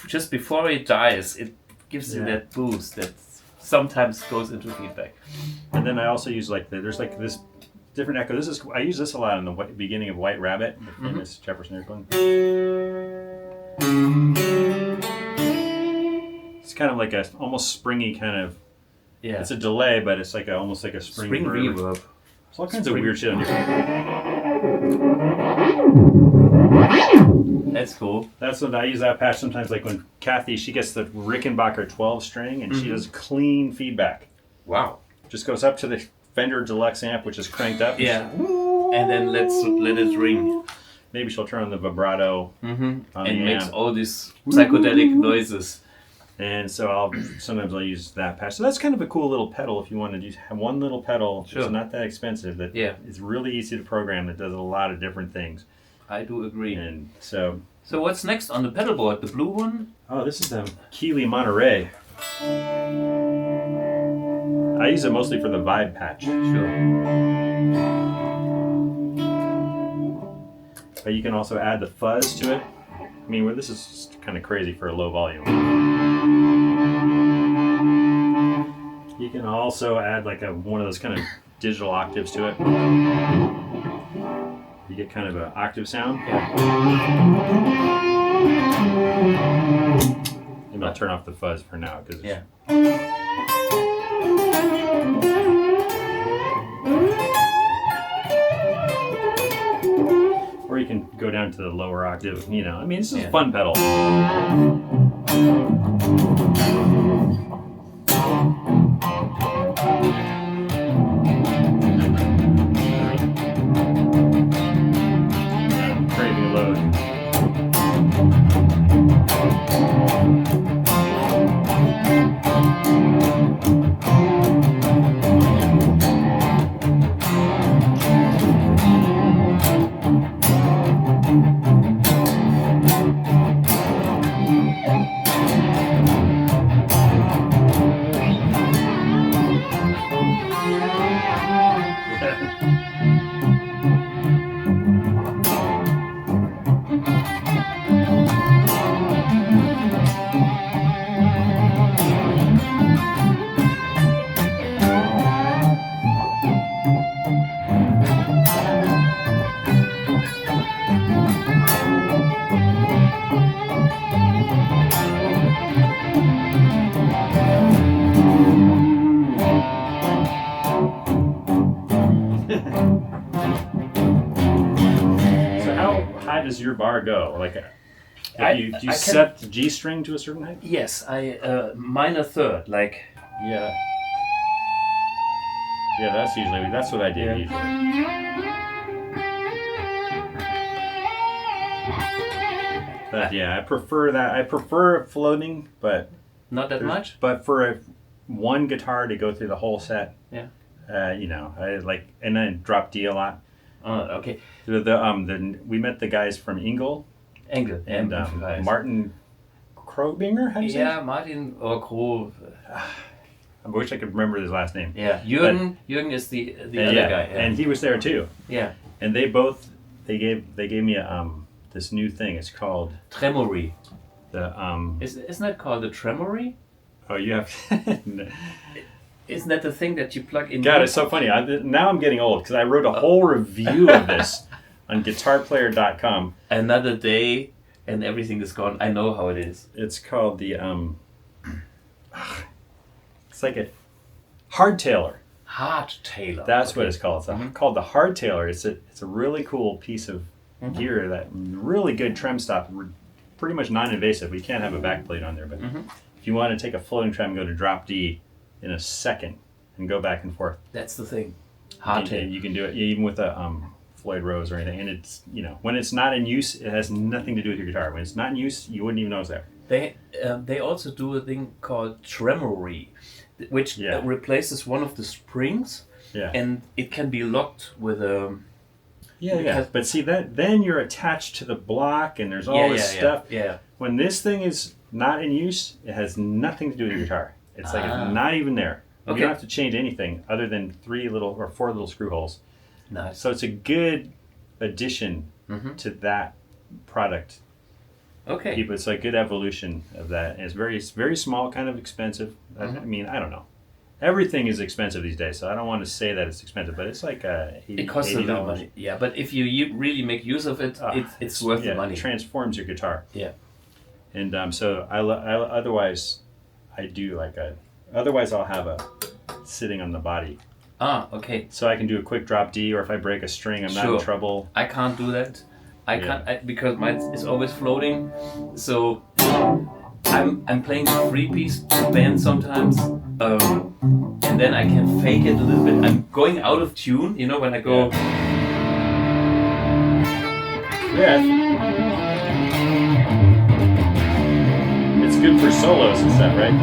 just before it dies, it gives you Yeah. that boost that sometimes goes into feedback. And then I also use there's like this different echo. I use this a lot in the beginning of White Rabbit, the famous Jefferson Starship one. It's kind of like a almost springy kind of. Yeah, It's a delay, but it's like almost like a spring reverb. There's all kinds of weird shit on here. That's cool. That's when I use that patch sometimes. Like when Kathy, she gets the Rickenbacker 12 string, and she does clean feedback. Wow. Just goes up to the Fender Deluxe amp, which is cranked up. Yeah, and then let it ring. Maybe she'll turn on the vibrato. And the makes amp. all these psychedelic noises. And so sometimes I'll use that patch. So that's kind of a cool little pedal if you want to just have one little pedal. Sure. It's not that expensive. That Yeah. it's really easy to program. That does a lot of different things. I do agree. And so, So what's next on the pedalboard? The blue one? this is Keeley Monterey. I use it mostly for the vibe patch. Sure. But you can also add the fuzz to it. I mean, this is kind of crazy for a low volume. You can also add like one of those kind of digital octaves to it. You get kind of an octave sound. Yeah. Maybe I'll turn off the fuzz for now because Yeah. Or you can go down to the lower octave. You know, I mean, this is a fun pedal. Craving load. Does your bar go? Like, do you set the G string to a certain height? Yes, minor third, like. Yeah. Yeah, that's what I do usually. But yeah, I prefer that. I prefer floating, but not that much. But for one guitar to go through the whole set, yeah. You know, I like, and then drop D a lot. Okay. We met the guys from Engel. Engel. And Martin Krobinger, how do you say? Yeah, Martin or Kroh. I wish I could remember his last name. Yeah, Jürgen is the other guy. Yeah. And he was there too. Yeah. And they gave me this new thing. It's called Tremory. Isn't that called the Tremory? Oh, you have. Isn't that the thing that you plug in? God, it's so funny. Now I'm getting old because I wrote a whole review of this on guitarplayer.com. Another day and everything is gone. I know how it is. It's called the it's like a hardtailer. Hardtailer. That's what it's called. It's called the hardtailer. It's a really cool piece of gear, that really good trem stop, pretty much non-invasive. We can't have a backplate on there, but if you want to take a floating trem and go to drop D in a second and go back and forth. That's the thing. Hardtail. You can do it even with a Floyd Rose or anything. And it's, you know, when it's not in use, it has nothing to do with your guitar. When it's not in use, you wouldn't even know it's there. They also do a thing called tremory, which replaces one of the springs. Yeah. And it can be locked with a... Yeah. But see, then you're attached to the block and there's all this stuff. Yeah. When this thing is not in use, it has nothing to do with your guitar. It's like it's not even there. Okay. You don't have to change anything other than 4 little screw holes. Nice. So it's a good addition to that product. Okay. It's a good evolution of that. And it's very small, kind of expensive. I mean, I don't know. Everything is expensive these days, so I don't want to say that it's expensive, but it's like it costs a lot of money. Yeah, but if you really make use of it, it's worth the money. It transforms your guitar. Yeah. And so otherwise I'll have a sitting on the body. Okay. So I can do a quick drop D, or if I break a string, I'm not in trouble. I can't do that. I can't because mine is always floating. So I'm playing a 3-piece band sometimes, and then I can fake it a little bit. I'm going out of tune, you know, when I go. Yeah. It's good for solos and stuff, right?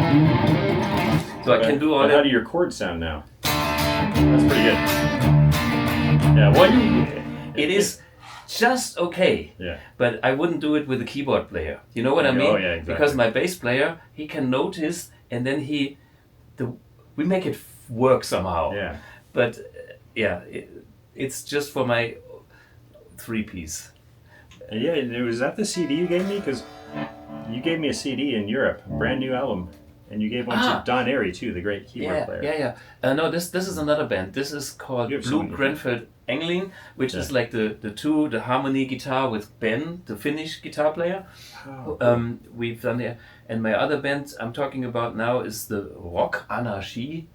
So I can do all that. How do your chords sound now? That's pretty good. Yeah, well, it is just okay. Yeah. But I wouldn't do it with a keyboard player. You know what I mean? Oh, yeah, exactly. Because my bass player, he can notice, and then we make it work somehow. Yeah. But it's just for my 3-piece. Yeah, was that the CD you gave me? Because you gave me a CD in Europe, a brand new album. And you gave one to Don Airy too, the great keyboard player. Yeah. No, this is another band. This is called Blue Grenfell Engling, which is like the harmony guitar with Ben, the Finnish guitar player. Oh. We've done there. And my other band I'm talking about now is the Rock Anarchy.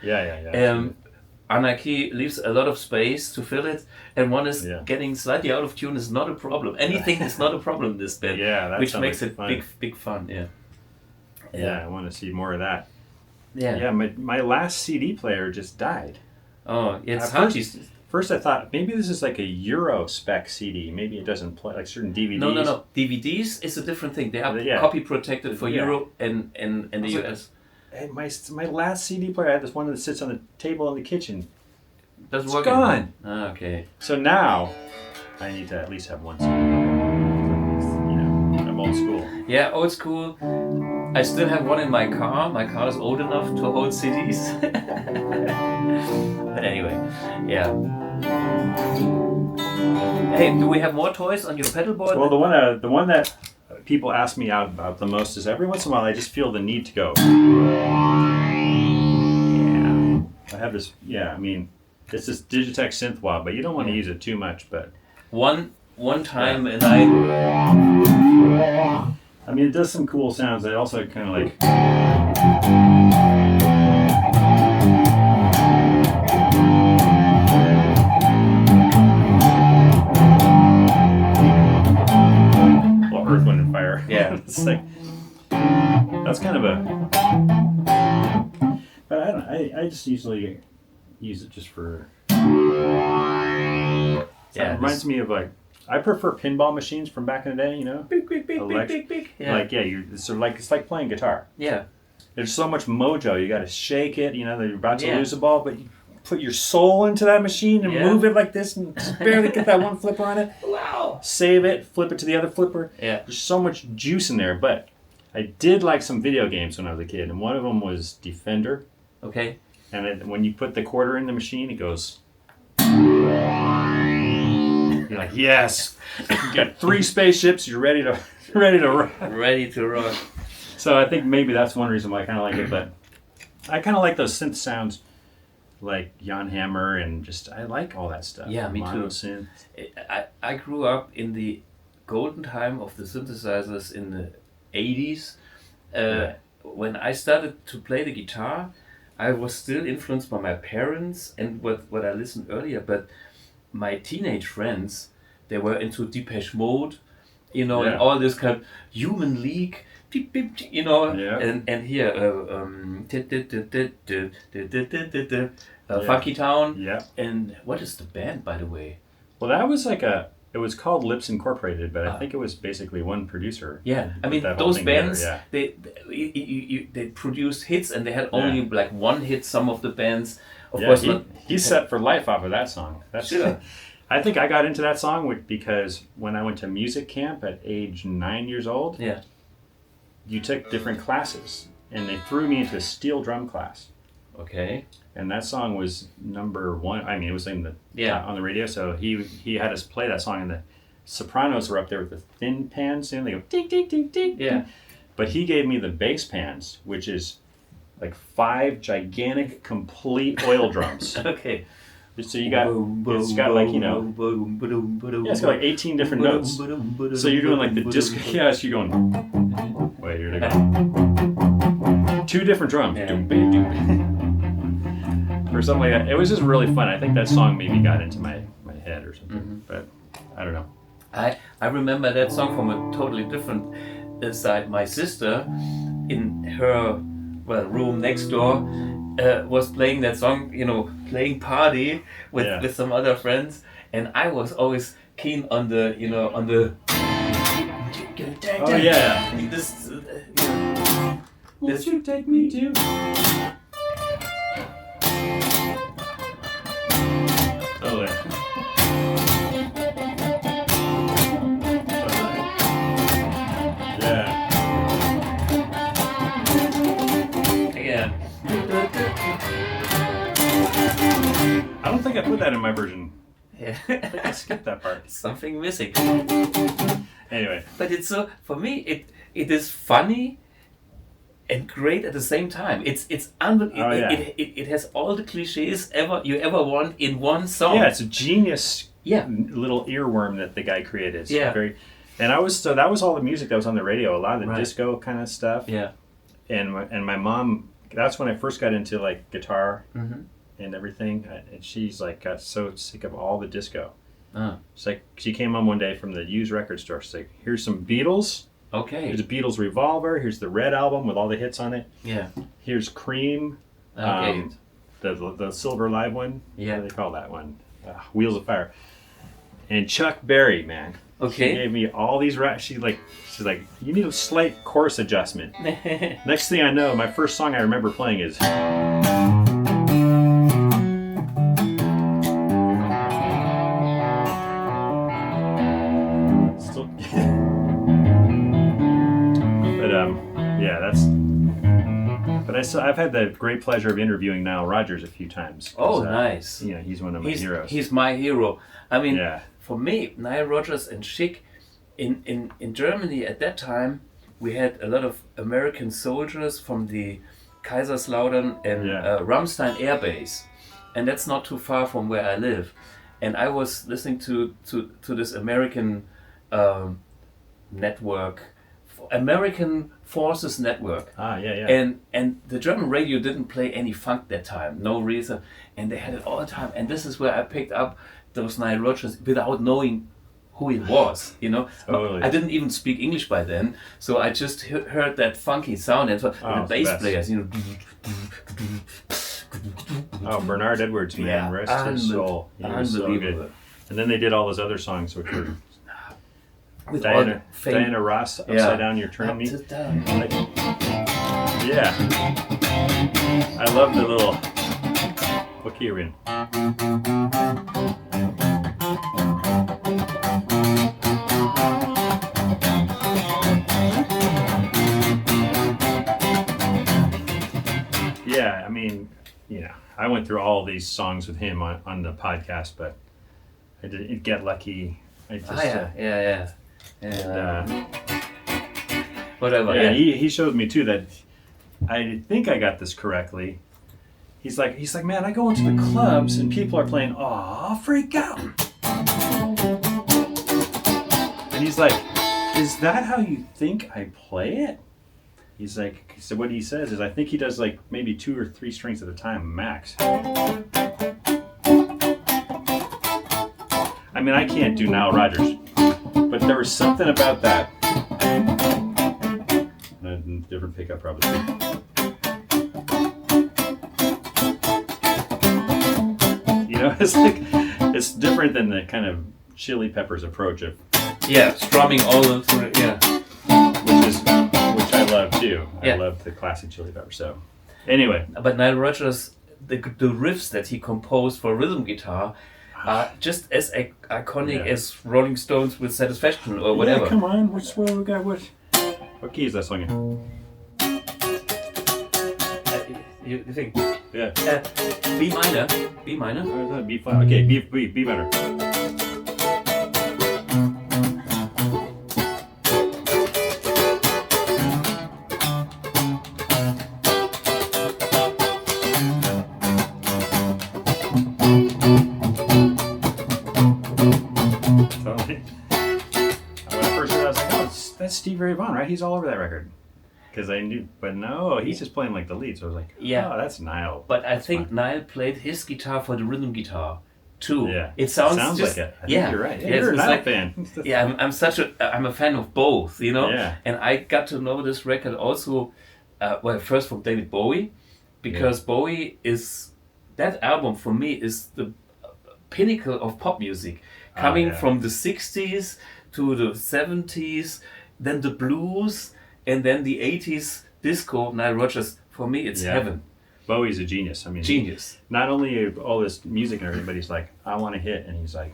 Yeah. Anarchy leaves a lot of space to fill it, and one is getting slightly out of tune is not a problem. Anything is not a problem in this band, which makes it big fun. Yeah, I want to see more of that. Yeah. My last CD player just died. Oh, it's hard. First I thought maybe this is like a Euro spec CD. Maybe it doesn't play like certain DVDs. No. DVDs is a different thing. They are copy protected for Euro and the US. Hey, my last CD player, I had this one that sits on the table in the kitchen. Doesn't it's work. Gone. Okay. So now I need to at least have one CD. I'm old school. Yeah, old school. I still have one in my car. My car is old enough to hold CDs. But anyway, yeah. Hey, do we have more toys on your pedalboard? Well, the one that people ask me out about the most is every once in a while I just feel the need to go. I have this. I mean, it's this Digitech Synthwah, but you don't want to use it too much. But one time, and I mean, it does some cool sounds. I also kind of like. Well, Earth, Wind, and Fire. Yeah. It's like that's kind of a. But I don't know. I just usually use it just for. It reminds me of like. I prefer pinball machines from back in the day, Big. Yeah. It's like playing guitar. Yeah. There's so much mojo. You got to shake it. That you're about to lose the ball, but you put your soul into that machine and move it like this, and just barely get that one flipper on it. Wow. Save it. Flip it to the other flipper. Yeah. There's so much juice in there. But I did like some video games when I was a kid, and one of them was Defender. Okay. And when you put the quarter in the machine, it goes. You're like, yes, you got 3 spaceships. You're ready to rock. Ready to rock. So I think maybe that's one reason why I kind of like it. But I kind of like those synth sounds, like Jan Hammer, and just I like all that stuff. Yeah, me too. Synth. I grew up in the golden time of the synthesizers in the 80s. When I started to play the guitar, I was still influenced by my parents and what I listened earlier, but my teenage friends, they were into Depeche Mode, and all this kind of Human League, beep, beep, and here, Funkytown. Yeah. And what is the band, by the way? Well, that was like it was called Lips Incorporated, but I think it was basically one producer. Yeah, I mean, those bands, they produced hits, and they had only like one hit, some of the bands. Of course, he's set for life off of that song. That's sure. I think I got into that song because when I went to music camp at age 9 years old, you took different classes, and they threw me into a steel drum class. Okay. And that song was number 1. I mean, it was in the on the radio, so he had us play that song, and the sopranos were up there with the thin pans, and they go ding ding ding ding. Yeah. But he gave me the bass pans, which is like 5 gigantic complete oil drums. Okay. So it's got like, it's got like 18 different notes. So you're doing like the disc, so you're going, wait, here they go. 2 different drums. Or something like that. It was just really fun. I think that song maybe got into my head or something, but I don't know. I remember that song from a totally different side. My sister, in her room next door, was playing that song, playing party with some other friends, and I was always keen on the, on the. Oh yeah. This. Won't you take me to? Totally. I don't think I put that in my version. Yeah. I think I skipped that part. Something missing. Anyway. But it's so, for me, it is funny and great at the same time. It's unbelievable. Oh, yeah. It has all the cliches you ever want in one song. Yeah, it's a genius Yeah. little earworm that the guy created. It's Yeah. and that was all the music that was on the radio, a lot of the Right. disco kind of stuff. Yeah. And my mom, that's when I first got into like guitar Mm-hmm. and everything. And she's like got so sick of all the disco. Ah. She's like, she came home one day from the used record store. She's like, here's some Beatles. Okay. Here's a Beatles Revolver. Here's the Red album with all the hits on it. Yeah. Here's Cream. Okay. The silver live one. Yeah. What do they call that one? Wheels of Fire. And Chuck Berry, man. Okay. She gave me all these she's like, you need a slight chorus adjustment. Next thing I know, my first song I remember playing is. Still. But yeah, that's. But I've had the great pleasure of interviewing Nile Rodgers a few times. 'Cause, Oh, nice. You know, he's one of my heroes. He's my hero. I mean, Yeah. for me, Nile Rodgers and Schick, in Germany at that time, we had a lot of American soldiers from the Kaiserslautern and Yeah. Ramstein Air Base. And that's not too far from where I live. And I was listening to this American network, American Forces Network. Ah, yeah. And the German radio didn't play any funk that time, no reason, and they had it all the time. And this is where I picked up those Nile Rodgers without knowing who it was, you know. Totally. I didn't even speak English by then, so I just heard that funky sound and so Oh, the it's bass the best. players, you know. Oh, Bernard Edwards, man, Yeah, rest his soul. He was so unbelievable. good. And then they did all those other songs, which were With all the Diana Ross, Upside Yeah. Down, You're Turning Me. Upside down. Like, yeah. I love the little. What key are we in? Yeah, I mean, you know, I went through all these songs with him on the podcast, but I didn't get lucky. I just, Yeah. and, Whatever. yeah, Yeah. he showed me too that I think I got this correctly. He's like, man, I go into the clubs and people are playing, "Aw, Freak Out," and he's like, "Is that how you think I play it?" He's like, so what he says is, I think he does like maybe 2 or 3 strings at a time max. I mean, I can't do Nile Rodgers, but there was something about that. A different pickup probably. You know, it's like, it's different than the kind of Chili Peppers approach of, Yeah, strumming all the yeah. which I love too. Yeah. I love the classic Chili Peppers. So, anyway, But Nile Rodgers, the riffs that he composed for rhythm guitar are just as iconic Yeah. as Rolling Stones with Satisfaction or whatever. Yeah, come on, which one we got? What key is that song in? You think? Yeah. B minor. B minor. Or is that B flat? Okay, B better. Totally. When I first heard it, I was like, oh, that's Steve Ray Vaughan, right? He's all over that record. Because I knew, but no, he's just playing like the lead. So I was like, Yeah. oh, that's Nile. But I That's think fine. Nile played his guitar for the rhythm guitar too. Yeah. It sounds like just, it. I yeah, think you're right. Yeah, yes, you're a it's Nile like- fan. Yeah, I'm a fan of both, you know. Yeah. And I got to know this record also, well, first from David Bowie, because Bowie is, that album for me is the pinnacle of pop music, coming yeah. from the 60s to the 70s, then the blues, and then the 80s disco. Nile Rodgers, for me, it's Yeah. heaven. Bowie's a genius. I mean, Genius. not only all this music and everything, but he's like, I want to hit, and he's like,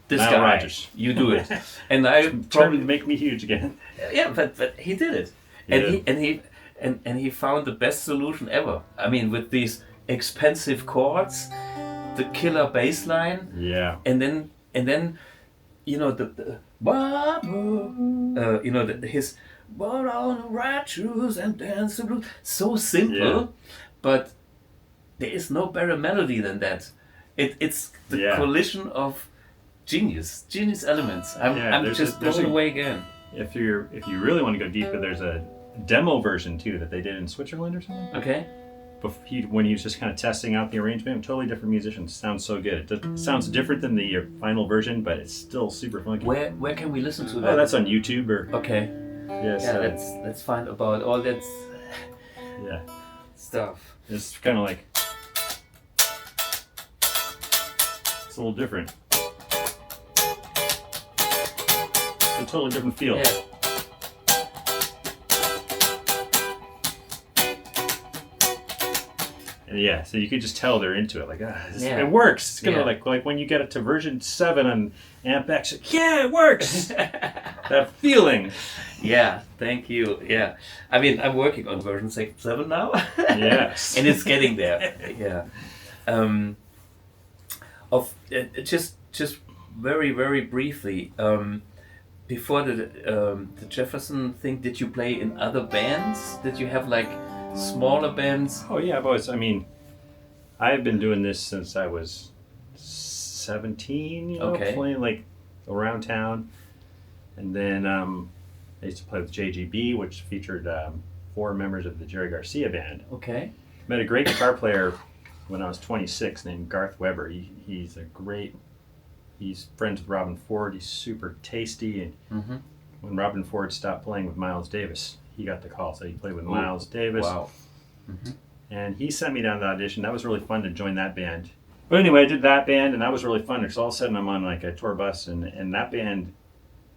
This Nile guy, Rodgers. you do it. And I trying to probably, make me huge again. yeah, but he did it. And he found the best solution ever. I mean, with these expensive chords, the killer bass line, Yeah. and then you know the you know his "But on Rodgers and dance the blues." So simple, Yeah. but there is no better melody than that. It's the Yeah. collision of genius elements. I'm there's just there's blown away again. If you really want to go deeper, there's a demo version too that they did in Switzerland or something. Okay. When he was just kind of testing out the arrangement, totally different musicians. Sounds so good. It sounds different than the final version, but it's still super funky. Where can we listen to that? Oh, that's on YouTube or Okay. yes. Yeah, let's find about all that Yeah, stuff. it's kind of like it's a little different. It's a totally different feel. Yeah. And yeah, so you could just tell they're into it. Like, Yeah. it works. It's gonna Yeah. like when you get it to version 7 on Amp X. Yeah, it works. That feeling. Yeah, thank you. Yeah, I mean, I'm working on version 7 now. Yes. And it's getting there. Yeah. Just very briefly. Before the Jefferson thing, did you play in other bands? Did you have like smaller bands? Oh yeah, I've been doing this since I was 17. You know, Okay. playing like around town, and then I used to play with JGB, which featured 4 members of the Jerry Garcia band. Okay. Met a great guitar player when I was 26 named Garth Weber. He's friends with Robin Ford. He's super tasty, and Mm-hmm. when Robin Ford stopped playing with Miles Davis, he got the call. So he played with Miles Davis. Wow. And he sent me down to the audition. That was really fun to join that band. But anyway, I did that band, and that was really fun. Because all of a sudden I'm on like a tour bus, and that band,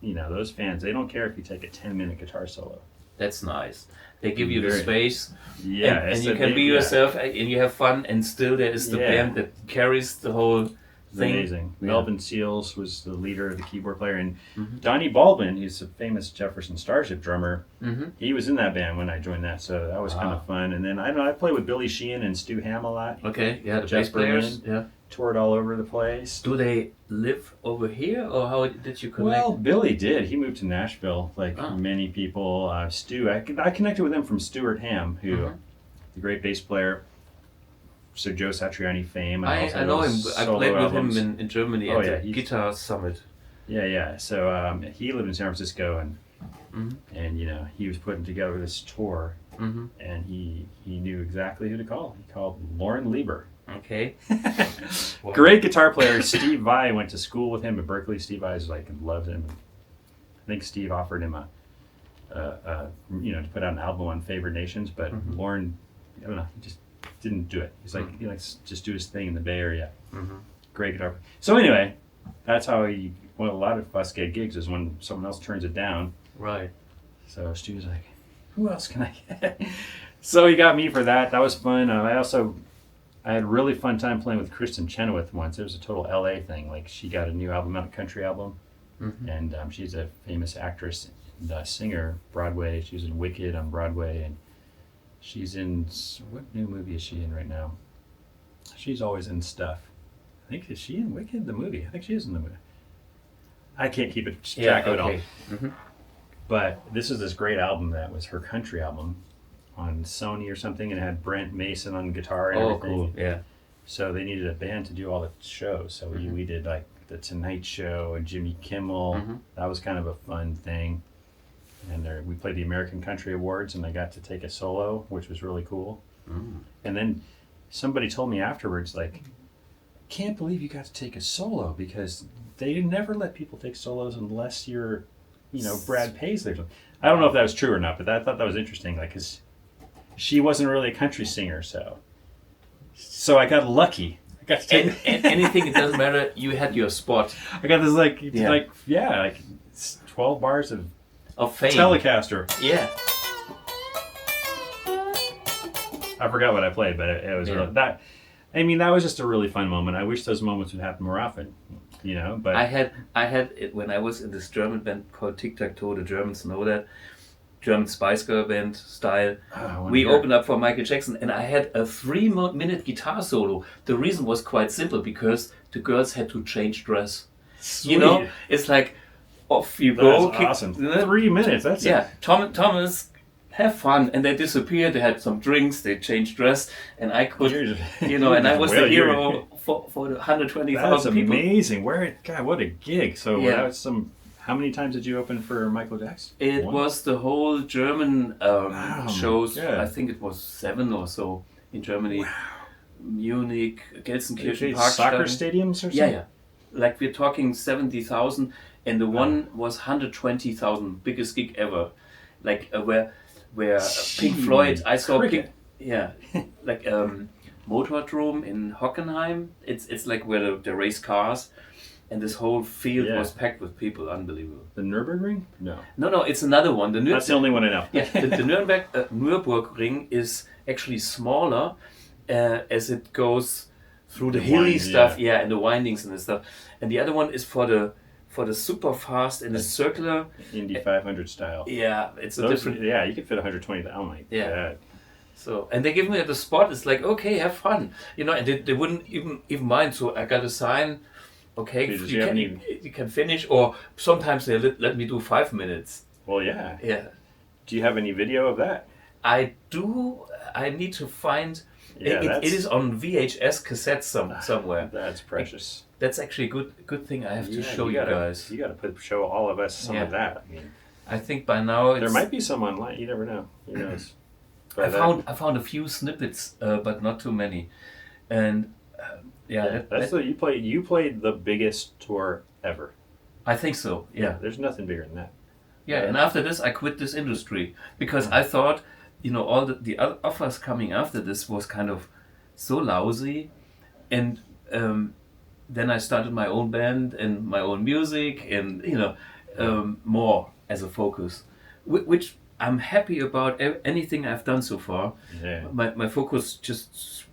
you know, those fans, they don't care if you take a 10-minute guitar solo. That's nice. They give you the Very- space, Yeah. and you can be yourself, and you have fun, and still there is the Yeah. band that carries the whole It's thing. amazing. Yeah. Melvin Seals was the leader, the keyboard player, and Mhm. Donnie Baldwin, he's a famous Jefferson Starship drummer. Mm-hmm. He was in that band when I joined that, so that was kind Wow. of fun. And then I played with Billy Sheehan and Stu Ham a lot. Okay, yeah, the Jeff bass players. Yeah. Toured all over the place. Do they live over here, or how did you connect? Well, Billy did. He moved to Nashville, like Oh. many people. Stu, I connected with him from Stuart Ham, who, Mhm. the great bass player, Sir Joe Satriani fame. And I also know him. those I solo played with albums. him in Germany Oh, at yeah, the he's- Guitar Summit. Yeah. So he lived in San Francisco, and Mhm. and you know he was putting together this tour, Mm-hmm. and he knew exactly who to call. He called Lauren Lieber. Okay. Wow. Great guitar player. Steve Vai went to school with him at Berkeley. Steve Vai loved him. I think Steve offered him to put out an album on Favored Nations, but Mhm. Lauren, I don't know, he just didn't do it. He's like, he likes to just do his thing in the Bay Area. Mhm. Great guitar. So anyway, that's how a lot of us get gigs is when someone else turns it down. Right. So Stu was like, who else can I get? So he got me for that. That was fun. I had a really fun time playing with Kristen Chenoweth once. It was a total LA thing. Like, she got a new album out, a country album. Mhm. And she's a famous actress and singer, Broadway. She was in Wicked on Broadway. And she's in, what new movie is she in right now? She's always in stuff. Is she in Wicked, the movie? I think she is in the movie. I can't keep track of it all. Mm-hmm. But this is this great album that was her country album on Sony or something, and it had Brent Mason on guitar and Oh, everything. cool. Yeah. So they needed a band to do all the shows. So we did like the Tonight Show and Jimmy Kimmel. Mhm. That was kind of a fun thing. And we played the American Country Awards, and I got to take a solo, which was really cool. Mm. And then somebody told me afterwards, like, can't believe you got to take a solo, because they never let people take solos unless you're, Brad Paisley or something. I don't know if that was true or not, but I thought that was interesting, like, because she wasn't really a country singer, so I got lucky. I got to take And anything, it doesn't matter. You had your spot I got this like 12 bars of of fame. Telecaster. Yeah. I forgot what I played, but it was really, that. I mean, that was just a really fun moment. I wish those moments would happen more often, But I had it when I was in this German band called Tic Tac Toe. The Germans know that. German Spice Girl band style. We opened up for Michael Jackson, and I had a 3-minute guitar solo. The reason was quite simple, because the girls had to change dress. Sweet. You know, it's like off you go. That's awesome. 3 minutes. That's yeah. Thomas, have fun, and they disappeared. They had some drinks. They changed dress, and I could, and I was the hero for the 120,000 people. That's amazing. God, what a gig! So that was some. How many times did you open for Michael Jackson? It was the whole German shows. Yeah. I think it was 7 or so in Germany. Wow. Munich, Gelsenkirchen, soccer stadiums or something? Yeah. Like we're talking 70,000, and the one was 120,000, biggest gig ever. Like where Pink Floyd. I saw like Motordrome in Hockenheim. It's like where they race cars. And this whole field was packed with people, unbelievable. The Nürburgring? No, it's another one. That's the only one I know. Yeah, the Nürburgring is actually smaller as it goes through the hilly stuff, and the windings and the stuff. And the other one is for the super fast and the circular. Indy 500 style. Yeah, it's a different. Yeah, you could fit 120. Oh my god. So, and they give me at the spot. It's like, okay, have fun, and they wouldn't even mind. So I got a sign. Okay, you can finish, or sometimes they let me do 5 minutes. Well, yeah. Yeah. Do you have any video of that? I do. I need to find. It is on VHS cassette somewhere. That's precious. That's actually a good thing I have to show you guys. You got to show all of us some of that. I think by now there might be some online. You never know. Who knows? I found a few snippets, but not too many, and. You played the biggest tour ever. I think so. Yeah. There's nothing bigger than that. Yeah, and after this, I quit this industry because I thought, all the other offers coming after this was kind of so lousy, and then I started my own band and my own music, and more as a focus, which I'm happy about. Anything I've done so far. Yeah. My focus just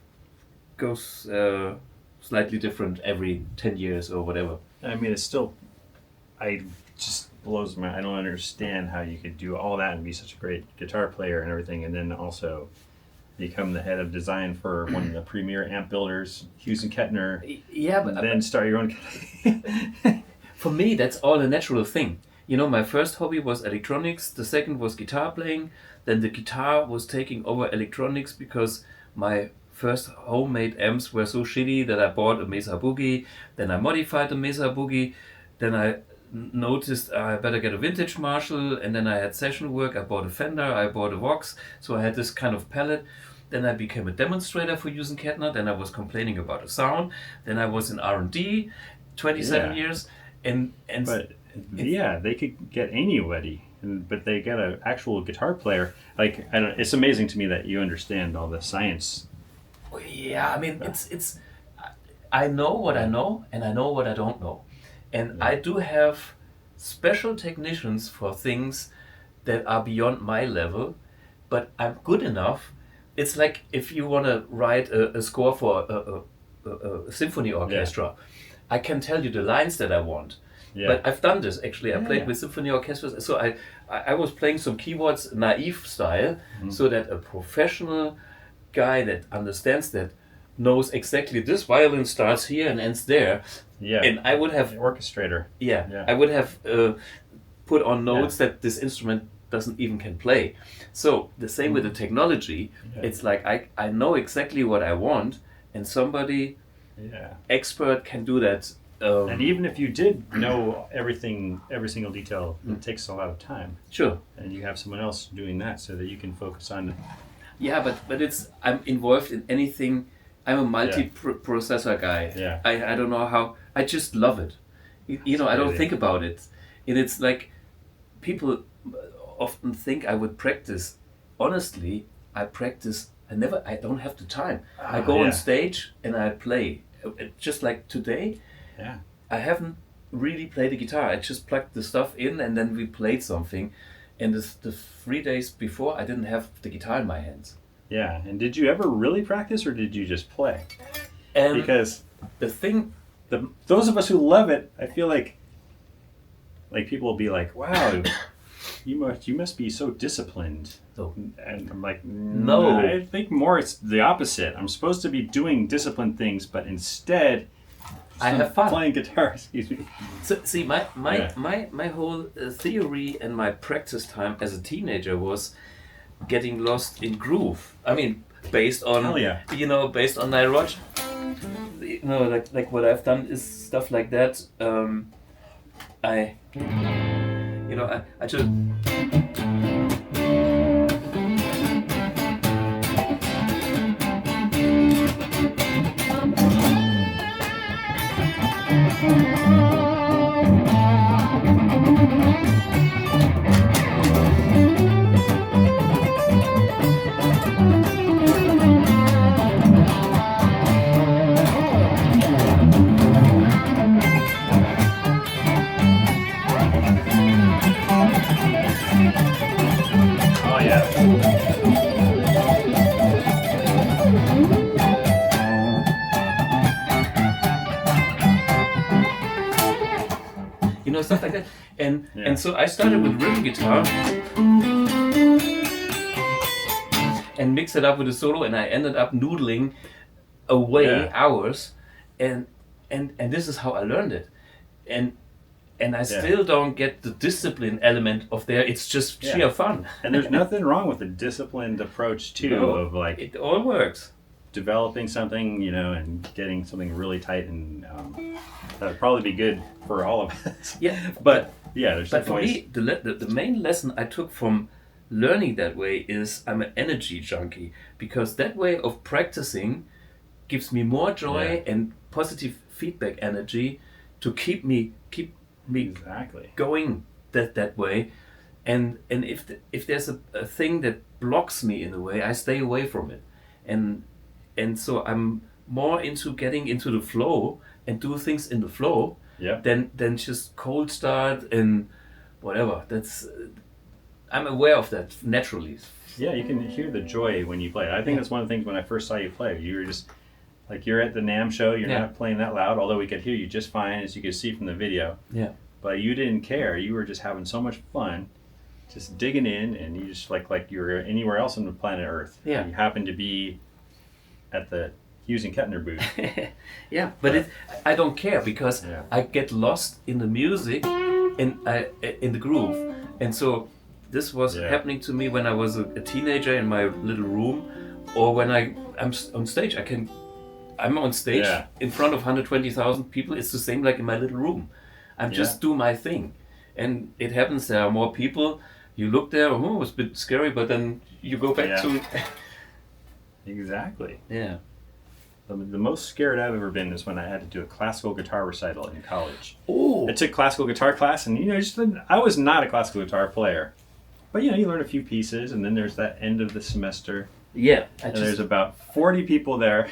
goes. Slightly different every 10 years or whatever. I mean, it just blows my. I don't understand how you could do all that and be such a great guitar player and everything, and then also become the head of design for one of the premier amp builders, Hughes and Kettner. Yeah, but then start your own. For me, that's all a natural thing. My first hobby was electronics. The second was guitar playing. Then the guitar was taking over electronics because my first homemade amps were so shitty that I bought a Mesa Boogie. Then I modified the Mesa Boogie. Then I noticed I better get a vintage Marshall. And then I had session work. I bought a Fender. I bought a Vox. So I had this kind of palette. Then I became a demonstrator for Hughes and Kettner. Then I was complaining about the sound. Then I was in R&D, 27 years. They could get anybody. But they get an actual guitar player. Like, it's amazing to me that you understand all the science. Yeah, I mean, it's. I know what I know, and I know what I don't know, and I do have special technicians for things that are beyond my level, but I'm good enough. It's like if you want to write a score for a symphony orchestra, I can tell you the lines that I want. Yeah. But I've done this actually. I played with symphony orchestras, so I was playing some keyboards naive style, so that a professional guy that understands that knows exactly this violin starts here and ends there. Yeah. And I would have the orchestrator. Yeah. I would have put on notes that this instrument doesn't even can play. So the same with the technology. Yeah. It's like I know exactly what I want, and somebody expert can do that. And even if you did know everything, every single detail, it takes a lot of time. Sure. And you have someone else doing that so that you can focus on. Yeah, but I'm involved in anything. I'm a multi-processor guy. Yeah. I don't know how. I just love it. I don't think about it. And it's like people often think I would practice. Honestly, I practice. I don't have the time. I go on stage and I play. Just like today. Yeah. I haven't really played the guitar. I just plugged the stuff in and then we played something. And the 3 days before, I didn't have the guitar in my hands. Yeah, and did you ever really practice, or did you just play? Because those of us who love it, I feel like people will be like, "Wow, you must be so disciplined." So, and I'm like, no, I think more it's the opposite. I'm supposed to be doing disciplined things, but instead, I have fun playing guitar. Excuse me. So, see, my whole theory and my practice time as a teenager was getting lost in groove. I mean, based on based on Nile Rodgers. Like what I've done is stuff like that. I just. Oh yeah. Stuff like that, and so I started with rhythm guitar and mixed it up with a solo, and I ended up noodling away hours, and this is how I learned it, and I still don't get the discipline element of there. It's just sheer fun, and there's nothing wrong with a disciplined approach too. Of like it all works. Developing something, and getting something really tight, and that would probably be good for all of us. Yeah, but there's. But for me, the main lesson I took from learning that way is I'm an energy junkie, because that way of practicing gives me more joy and positive feedback energy to keep me exactly going that way, and if there's a thing that blocks me in a way, I stay away from it, and so I'm more into getting into the flow and do things in the flow than just cold start and whatever. I'm aware of that naturally. Yeah, you can hear the joy when you play. I think that's one of the things when I first saw you play. You were just like, you're at the NAMM show, you're not playing that loud, although we could hear you just fine, as you could see from the video. Yeah. But you didn't care. You were just having so much fun, just digging in, and you just like you were anywhere else on the planet Earth. Yeah. You happened to be at the Hughes and Kettner booth. Yeah, but I don't care, because I get lost in the music and in the groove, and so this was happening to me when I was a teenager in my little room, or when I'm on stage. I'm on stage in front of 120,000 people. It's the same like in my little room. I'm just do my thing, and it happens. There are more people. You look there. Oh, it was a bit scary, but then you go back to. Exactly. Yeah. The most scared I've ever been is when I had to do a classical guitar recital in college. Oh. I took classical guitar class, and I was not a classical guitar player, but you learn a few pieces, and then there's that end of the semester. Yeah. There's about 40 people there,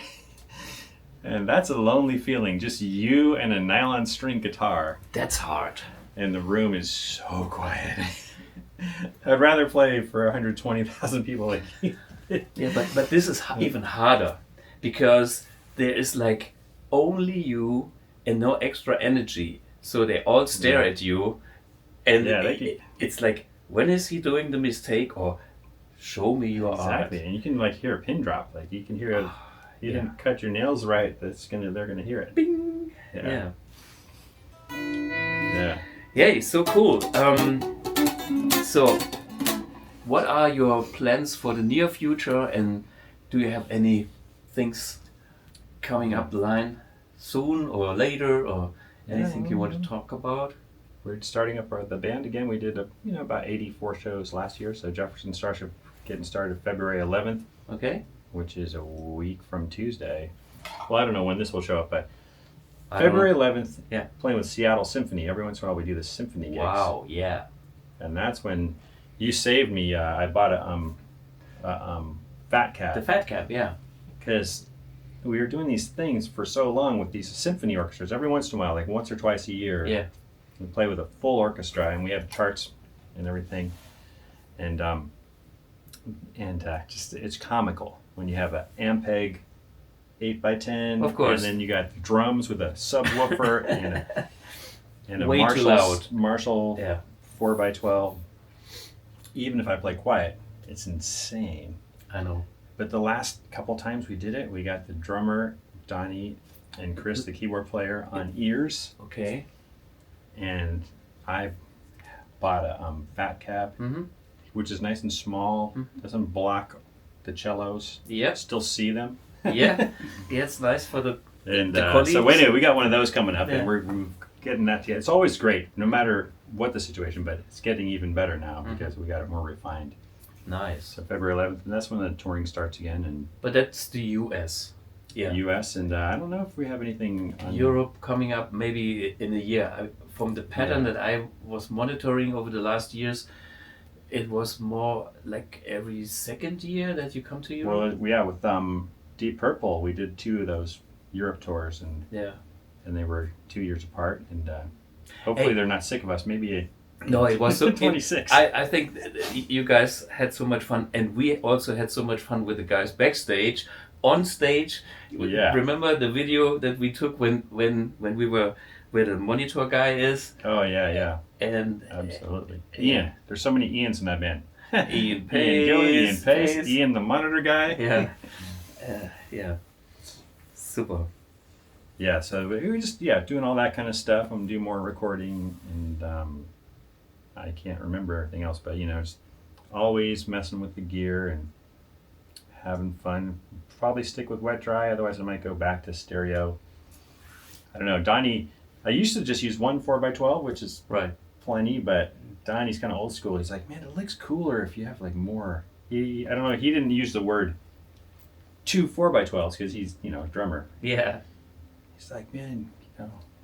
and that's a lonely feeling. Just you and a nylon string guitar. That's hard. And the room is so quiet. I'd rather play for 120,000 people like you. Yeah, but this is even harder, because there is like only you and no extra energy, so they all stare at you, and it's like, when is he doing the mistake, or show me your art. Exactly, and you can like hear a pin drop, like you can hear you didn't cut your nails right. They're gonna hear it. Bing. Yeah. Yeah, so cool. So, what are your plans for the near future, and do you have any things coming up the line soon or later, or anything you want to talk about? We're starting up the band again. We did about 84 shows last year. So Jefferson Starship getting started February 11th. Okay. Which is a week from Tuesday. Well, I don't know when this will show up, but February 11th. Yeah. Playing with Seattle Symphony. Every once in a while we do the symphony gigs. Wow. Yeah. And that's when you saved me. I bought a Fatcab. The Fatcab, yeah. Because we were doing these things for so long with these symphony orchestras. Every once in a while, like once or twice a year. Yeah. We play with a full orchestra, and we have charts and everything, and just it's comical when you have an Ampeg 8x10, of course, and then you got drums with a subwoofer and a way too loud Marshall 4x12. Even if I play quiet, it's insane. I know. But the last couple times we did it, we got the drummer Donnie and Chris, the keyboard player, on ears. Okay. And I bought a Fatcab, which is nice and small. Doesn't block the cellos. Yeah. Still see them. Yeah. Yeah, it's nice for the And colleagues. so anyway, we got one of those coming up, Yeah. and we're getting that together. It's always great, no matter what the situation, but it's getting even better now because we got it more refined. Nice. So February 11th, and that's when the touring starts again in But that's the US. Yeah. U.S. And I don't know if we have anything on Europe coming up maybe in a year. From the pattern that I was monitoring over the last years, it was more like every second year that you come to Europe. Well, yeah, with Deep Purple, we did 2 of those Europe tours, and they were 2 years apart. And hopefully they're not sick of us. Maybe no, it was so 26. I think you guys had so much fun, and we also had so much fun with the guys backstage. On stage, remember the video that we took when we were where the monitor guy is? Oh yeah. And absolutely. Ian. There's so many Ians in that band. Ian Pace, Ian Pace, Ian the monitor guy. Yeah. Yeah. Super. Yeah, so we were just doing all that kind of stuff. I'm doing more recording, and I can't remember everything else, but just always messing with the gear and having fun. Probably stick with wet dry, otherwise I might go back to stereo. I don't know. Donnie, I used to just use one 4x12, which is plenty, but Donnie's kind of old school. He's like, man, it looks cooler if you have like more. I don't know, he didn't use the word 2 4x12s because he's, a drummer. Yeah. He's like, man,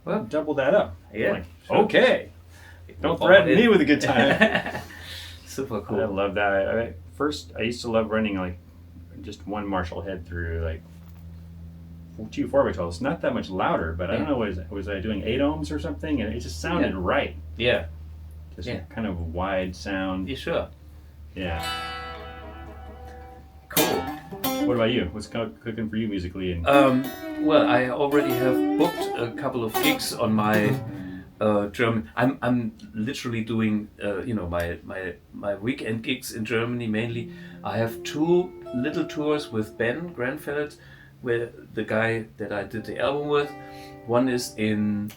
well, double that up. Yeah. I'm like, okay. Don't threaten me with a good time. Super cool. I love that. First, I used to love running like just one Marshall head through like 2 4x12. It's not that much louder, but I don't know, was I doing 8 ohms or something? And it just sounded right. Yeah. Just kind of a wide sound. You sure? Yeah. Cool. What about you? What's cooking for you musically? And well, I already have booked a couple of gigs on my German. I'm literally doing my weekend gigs in Germany mainly. I have 2 little tours with Ben Granfeldt, where the guy that I did the album with. One is in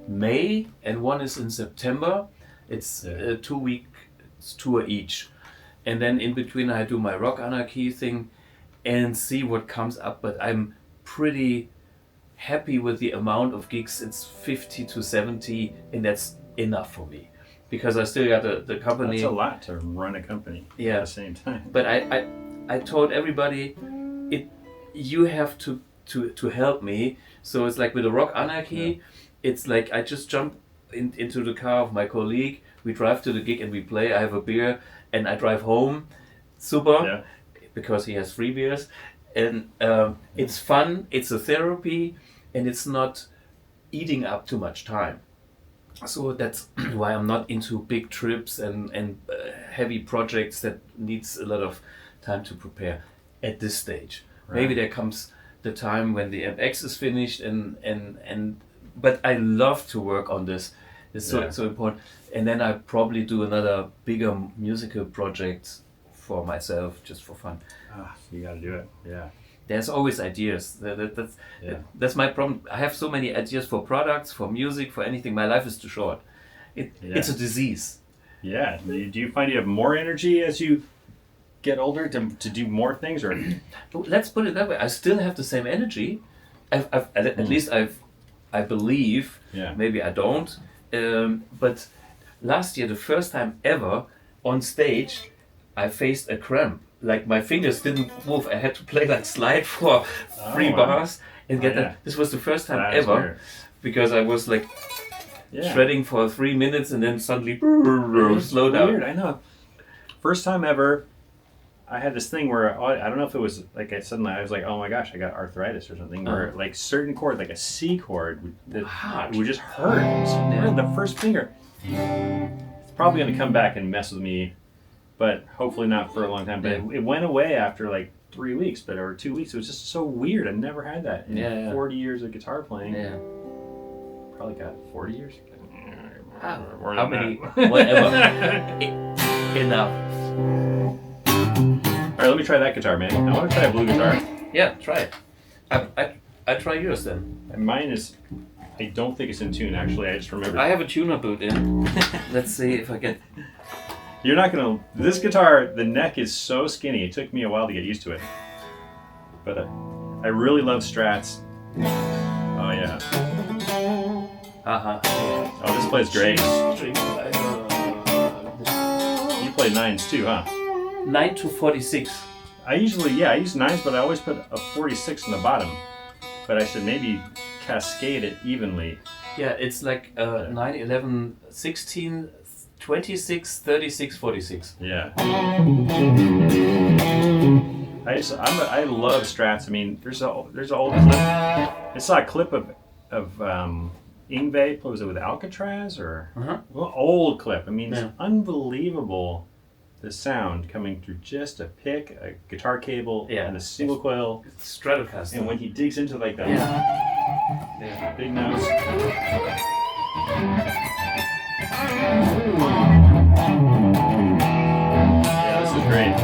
May and one is in September. It's a 2-week tour each, and then in between I do my Rock Anarchy thing and see what comes up. But I'm pretty happy with the amount of gigs. It's 50 to 70, and that's enough for me because I still got the company. That's a lot to run a company at the same time. But I told everybody, you have to help me. So it's like with the Rock Anarchy, it's like I just jump into the car of my colleague, we drive to the gig and we play, I have a beer and I drive home. Super, because he has 3 beers. And it's fun, it's a therapy, and it's not eating up too much time. So that's why I'm not into big trips and heavy projects that needs a lot of time to prepare at this stage. Right. Maybe there comes the time when the MX is finished but I love to work on this. It's so important. And then I probably do another bigger musical project for myself, just for fun. You got to do it. Yeah. There's always ideas. That's my problem. I have so many ideas for products, for music, for anything. My life is too short. It's a disease. Yeah. Do you find you have more energy as you get older to do more things, or? Let's put it that way. I still have the same energy. At least I believe. Yeah. Maybe I don't. But last year, the first time ever on stage, I faced a cramp. Like my fingers didn't move. I had to play like slide for 3 bars and get that. This was the first time ever, weird. Because I was like shredding for 3 minutes and then suddenly slow down. Weird, I know. First time ever, I had this thing where I don't know if it was like suddenly I was like, oh my gosh, I got arthritis or something. Where like certain chords, like a C chord, would just hurt. The first finger. It's probably going to come back and mess with me, but hopefully not for a long time. But it went away after like 3 weeks, or 2 weeks. It was just so weird. I never had that in 40 years of guitar playing. Yeah. Probably got 40 years. How many? Whatever. Enough. All right, let me try that guitar, man. I want to try a BluGuitar. Yeah, try it. I try yours then. And mine is, I don't think it's in tune actually. I just remember. I have a tuner built in. Let's see if I get. You're not gonna. This guitar, the neck is so skinny. It took me a while to get used to it. But I really love Strats. Oh yeah. Oh, this plays great. You play 9s too, huh? 9 to 46. I usually, I use 9s, but I always put a 46 in the bottom. But I should maybe cascade it evenly. Yeah, it's like 9, 11, 16, 26, 36, 46. Yeah. I love Strats. I mean, there's an old clip. I saw a clip of Yngwie, what was it, with Alcatraz or well, old clip. I mean, it's unbelievable. The sound coming through just a pick, a guitar cable, and a single coil. Stratocaster. And when he digs into like that big notes. Yeah, this is great.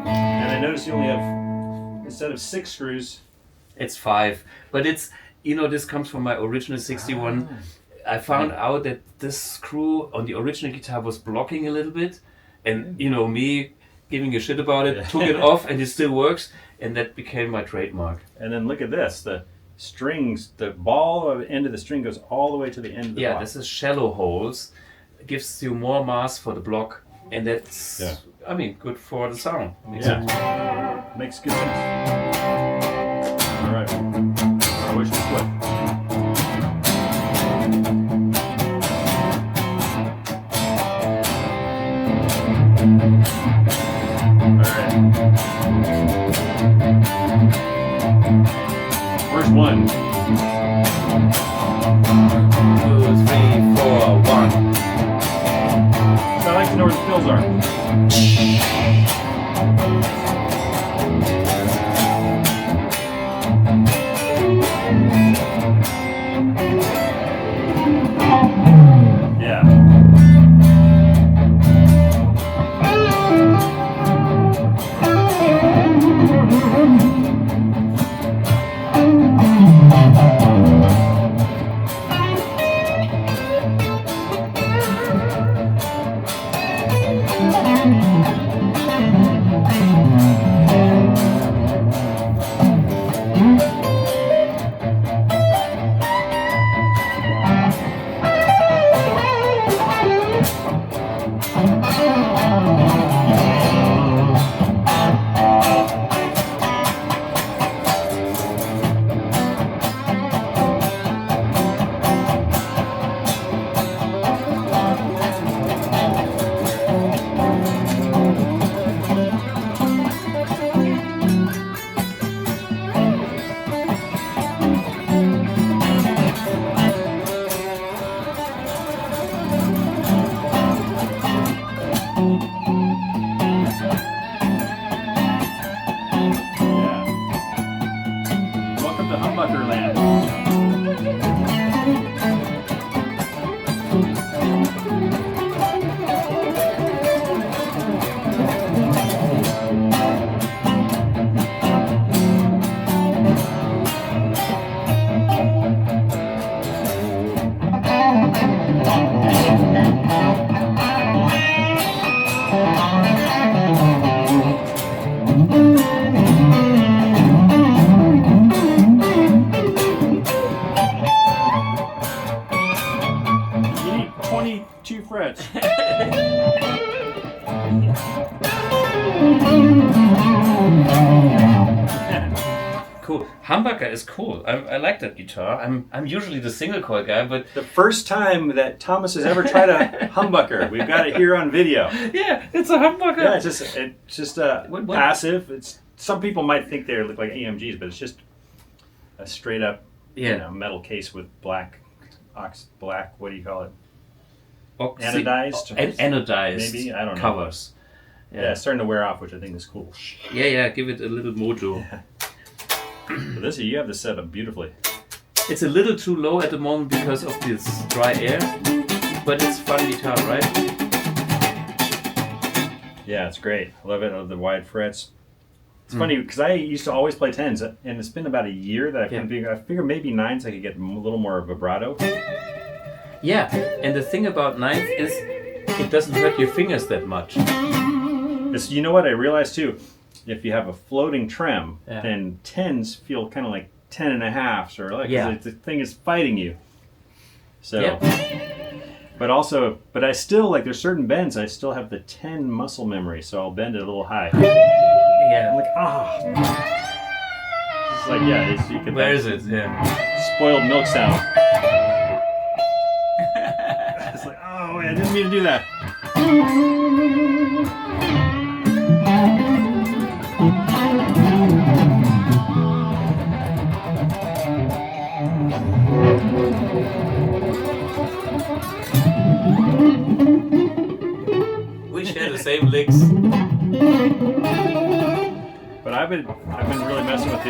And I noticed you only have, instead of 6 screws, it's 5. But it's, this comes from my original 61. I found out that this screw on the original guitar was blocking a little bit, and me giving a shit about it, took it off, and it still works, and that became my trademark. And then look at this, the strings, the ball end of the string goes all the way to the end of the block. This is shallow holes, it gives you more mass for the block, and that's, good for the sound. Makes good sense. All right, I wish we split. Where's 1? 2, 3, 4, 1. I like to know where the fills are. Cool. Humbucker is cool. I like that guitar. I'm usually the single coil guy, but the first time that Thomas has ever tried a humbucker, we've got it here on video. Yeah, it's a humbucker. Yeah, it's just passive. It's some people might think they look like AMGs, but it's just a straight up metal case with black. What do you call it? Anodized. Anodized. Maybe, I don't know. Covers. Yeah, it's starting to wear off, which I think is cool. Yeah, give it a little mojo. Yeah. So you have this set up beautifully. It's a little too low at the moment because of this dry air, but it's fun guitar, right? Yeah, it's great. I love it. I love the wide frets. It's funny because I used to always play 10s, and it's been about a year that I figure maybe 9s I could get a little more vibrato. Yeah, and the thing about 9th is it doesn't hurt your fingers that much. You know what I realized too? If you have a floating trem, then 10s feel kind of like 10.5s or like the thing is fighting you. So, but I still like there's certain bends I still have the 10 muscle memory, so I'll bend it a little high. Yeah, I'm like It's like you can. Where is it? Yeah. Spoiled milk sound. It's like wait, I didn't mean to do that. We share the same licks. But I've been really messing with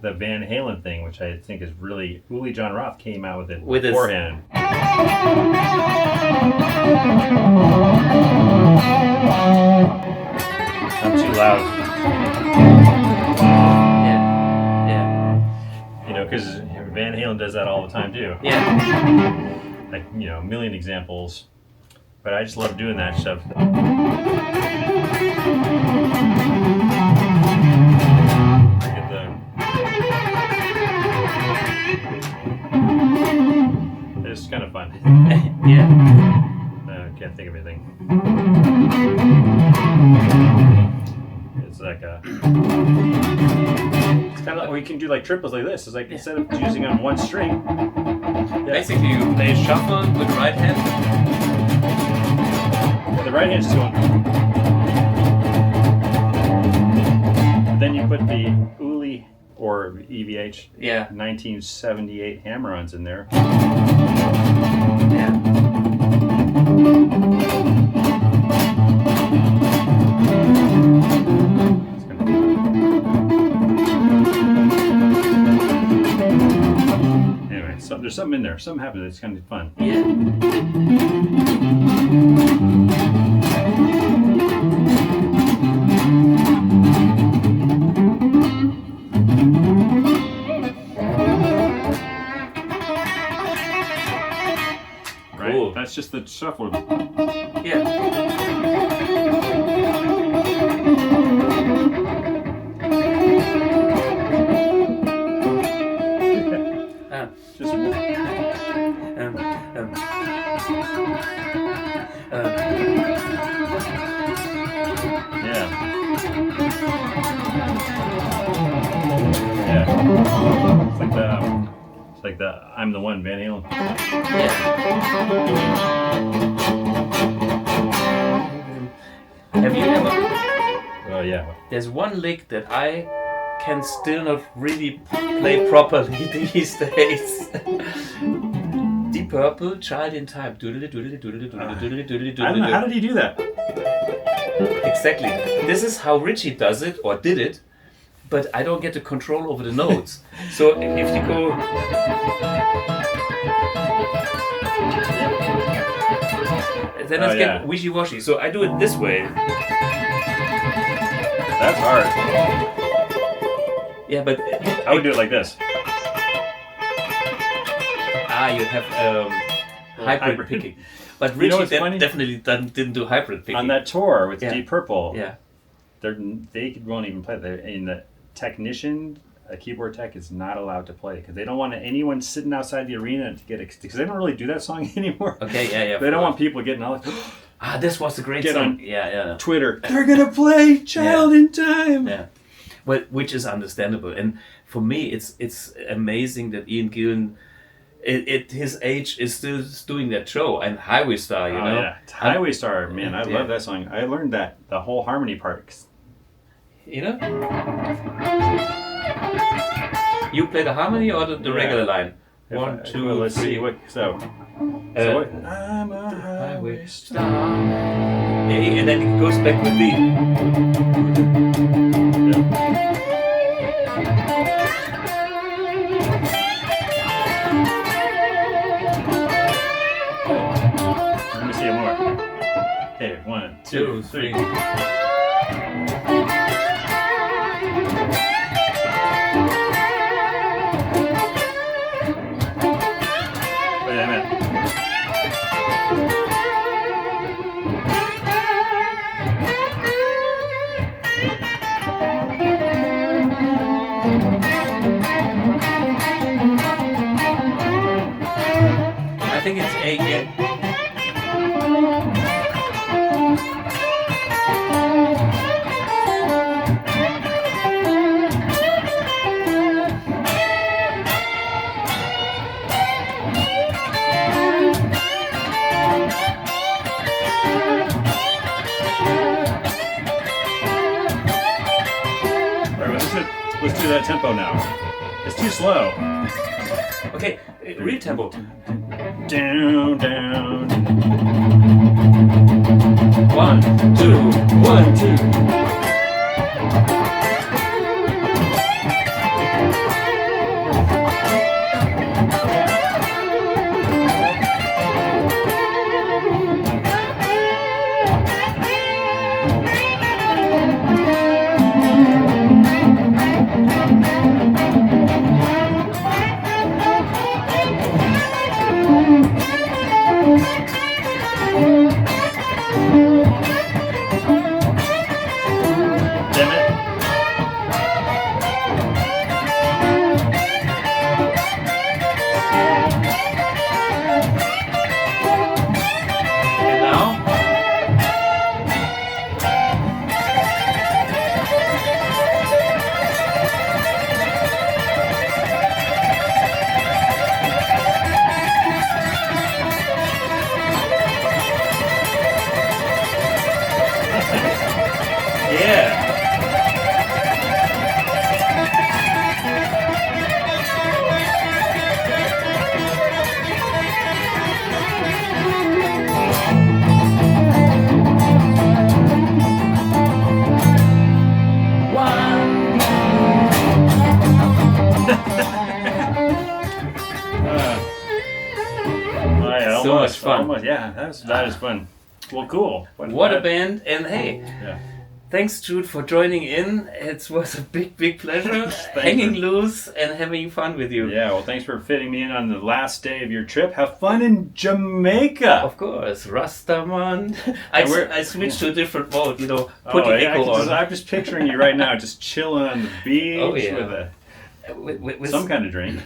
the Van Halen thing, which I think is really Uli Jon Roth came out with it beforehand. I'm too loud. Yeah. You know, because Van Halen does that all the time too. Yeah. Like, you know, a million examples. But I just love doing that stuff. I get it's kind of fun. Yeah. I can't think of anything. It's like it's kind of like, we can do like triples like this. It's like instead of using on one string. Basically, you play shuffle with right hand. The right hand's doing. Then you put the Uli or EVH 1978 hammer-ons in there. Yeah. Anyway, so there's something in there. Something happened that's kind of fun. Yeah. Right? Cool. That's just the shuffle. Yeah. Just It's like the I'm the One Van Halen. Yeah. Have you ever? Oh yeah. There's one lick that I can still not really play properly these days. Deep Purple, Child in Time. I don't know, how did he do that? Exactly. This is how Richie does it, or did it, but I don't get the control over the notes. So if you go... Then I get wishy-washy. So I do it this way. That's hard. Yeah, but... I would do it like this. You have hybrid picking. But Richie definitely didn't do hybrid picking. On that tour with Deep Purple, they won't even play. In the technician, a keyboard tech is not allowed to play because they don't want anyone sitting outside the arena to get because they don't really do that song anymore. Okay, yeah. They don't want people getting all like, this was a great get song. On yeah. Twitter, they're gonna play Child in Time. Yeah, well, which is understandable. And for me, it's amazing that Ian Gillan, at his age, is still doing that show. And Highway Star, you know. Yeah, Highway Star, man, I love that song. I learned the whole harmony part. You know? You play the harmony or the regular line? 1, 2, let's 3. see. So what? I'm a highway star. And then it goes back with the. Let me see it more. Okay, 1, 2, 3. Wait a minute. I think it's A again. Let's do that tempo now. It's too slow. Okay, real tempo. Down, down. 1, 2, 1, 2. Yeah, that is fun. Well, cool. What a band! And hey, yeah. Thanks, Jude, for joining in. It was a big pleasure hanging loose and having fun with you. Yeah, well, thanks for fitting me in on the last day of your trip. Have fun in Jamaica. Of course, Rastaman. I switched to a different mode, you know, put the echo on. I'm just picturing you right now, just chilling on the beach with some kind of drink.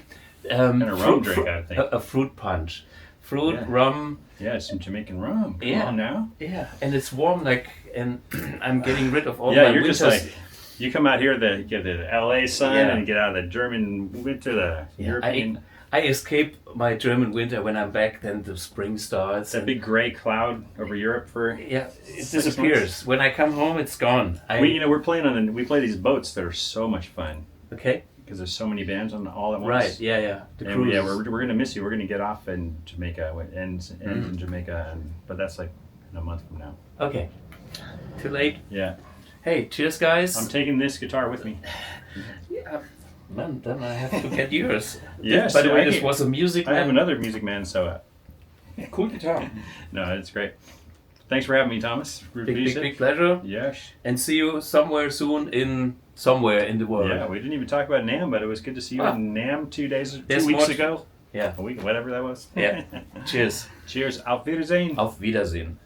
And a rum drink, I think. A fruit punch. Fruit, rum. Yeah, some Jamaican rum. Come on now. Yeah, and it's warm, and I'm getting rid of all my you're winters. Just like, you come out here, get the LA sun, and get out of the German winter, the European. I escape my German winter. When I'm back, then the spring starts. That big gray cloud over Europe for it disappears. When I come home, it's gone. We're playing we play these boats that are so much fun. Okay. Because there's so many bands on all at once. Right. Yeah. We're gonna miss you. We're gonna get off in Jamaica. Ends in Jamaica, but that's like in a month from now. Okay. Too late. Yeah. Hey, cheers, guys. I'm taking this guitar with me. Yeah. Then I have to get yours. Yes. By the way, this was a Music Man. I have another Music Man, so. Cool guitar. No, it's great. Thanks for having me, Thomas. Big pleasure. Yes. And see you somewhere soon somewhere in the world. Yeah, we didn't even talk about NAMM, but it was good to see you in NAMM 2 weeks ago. Yeah. A week, whatever that was. Yeah. Cheers. Cheers. Auf Wiedersehen. Auf Wiedersehen.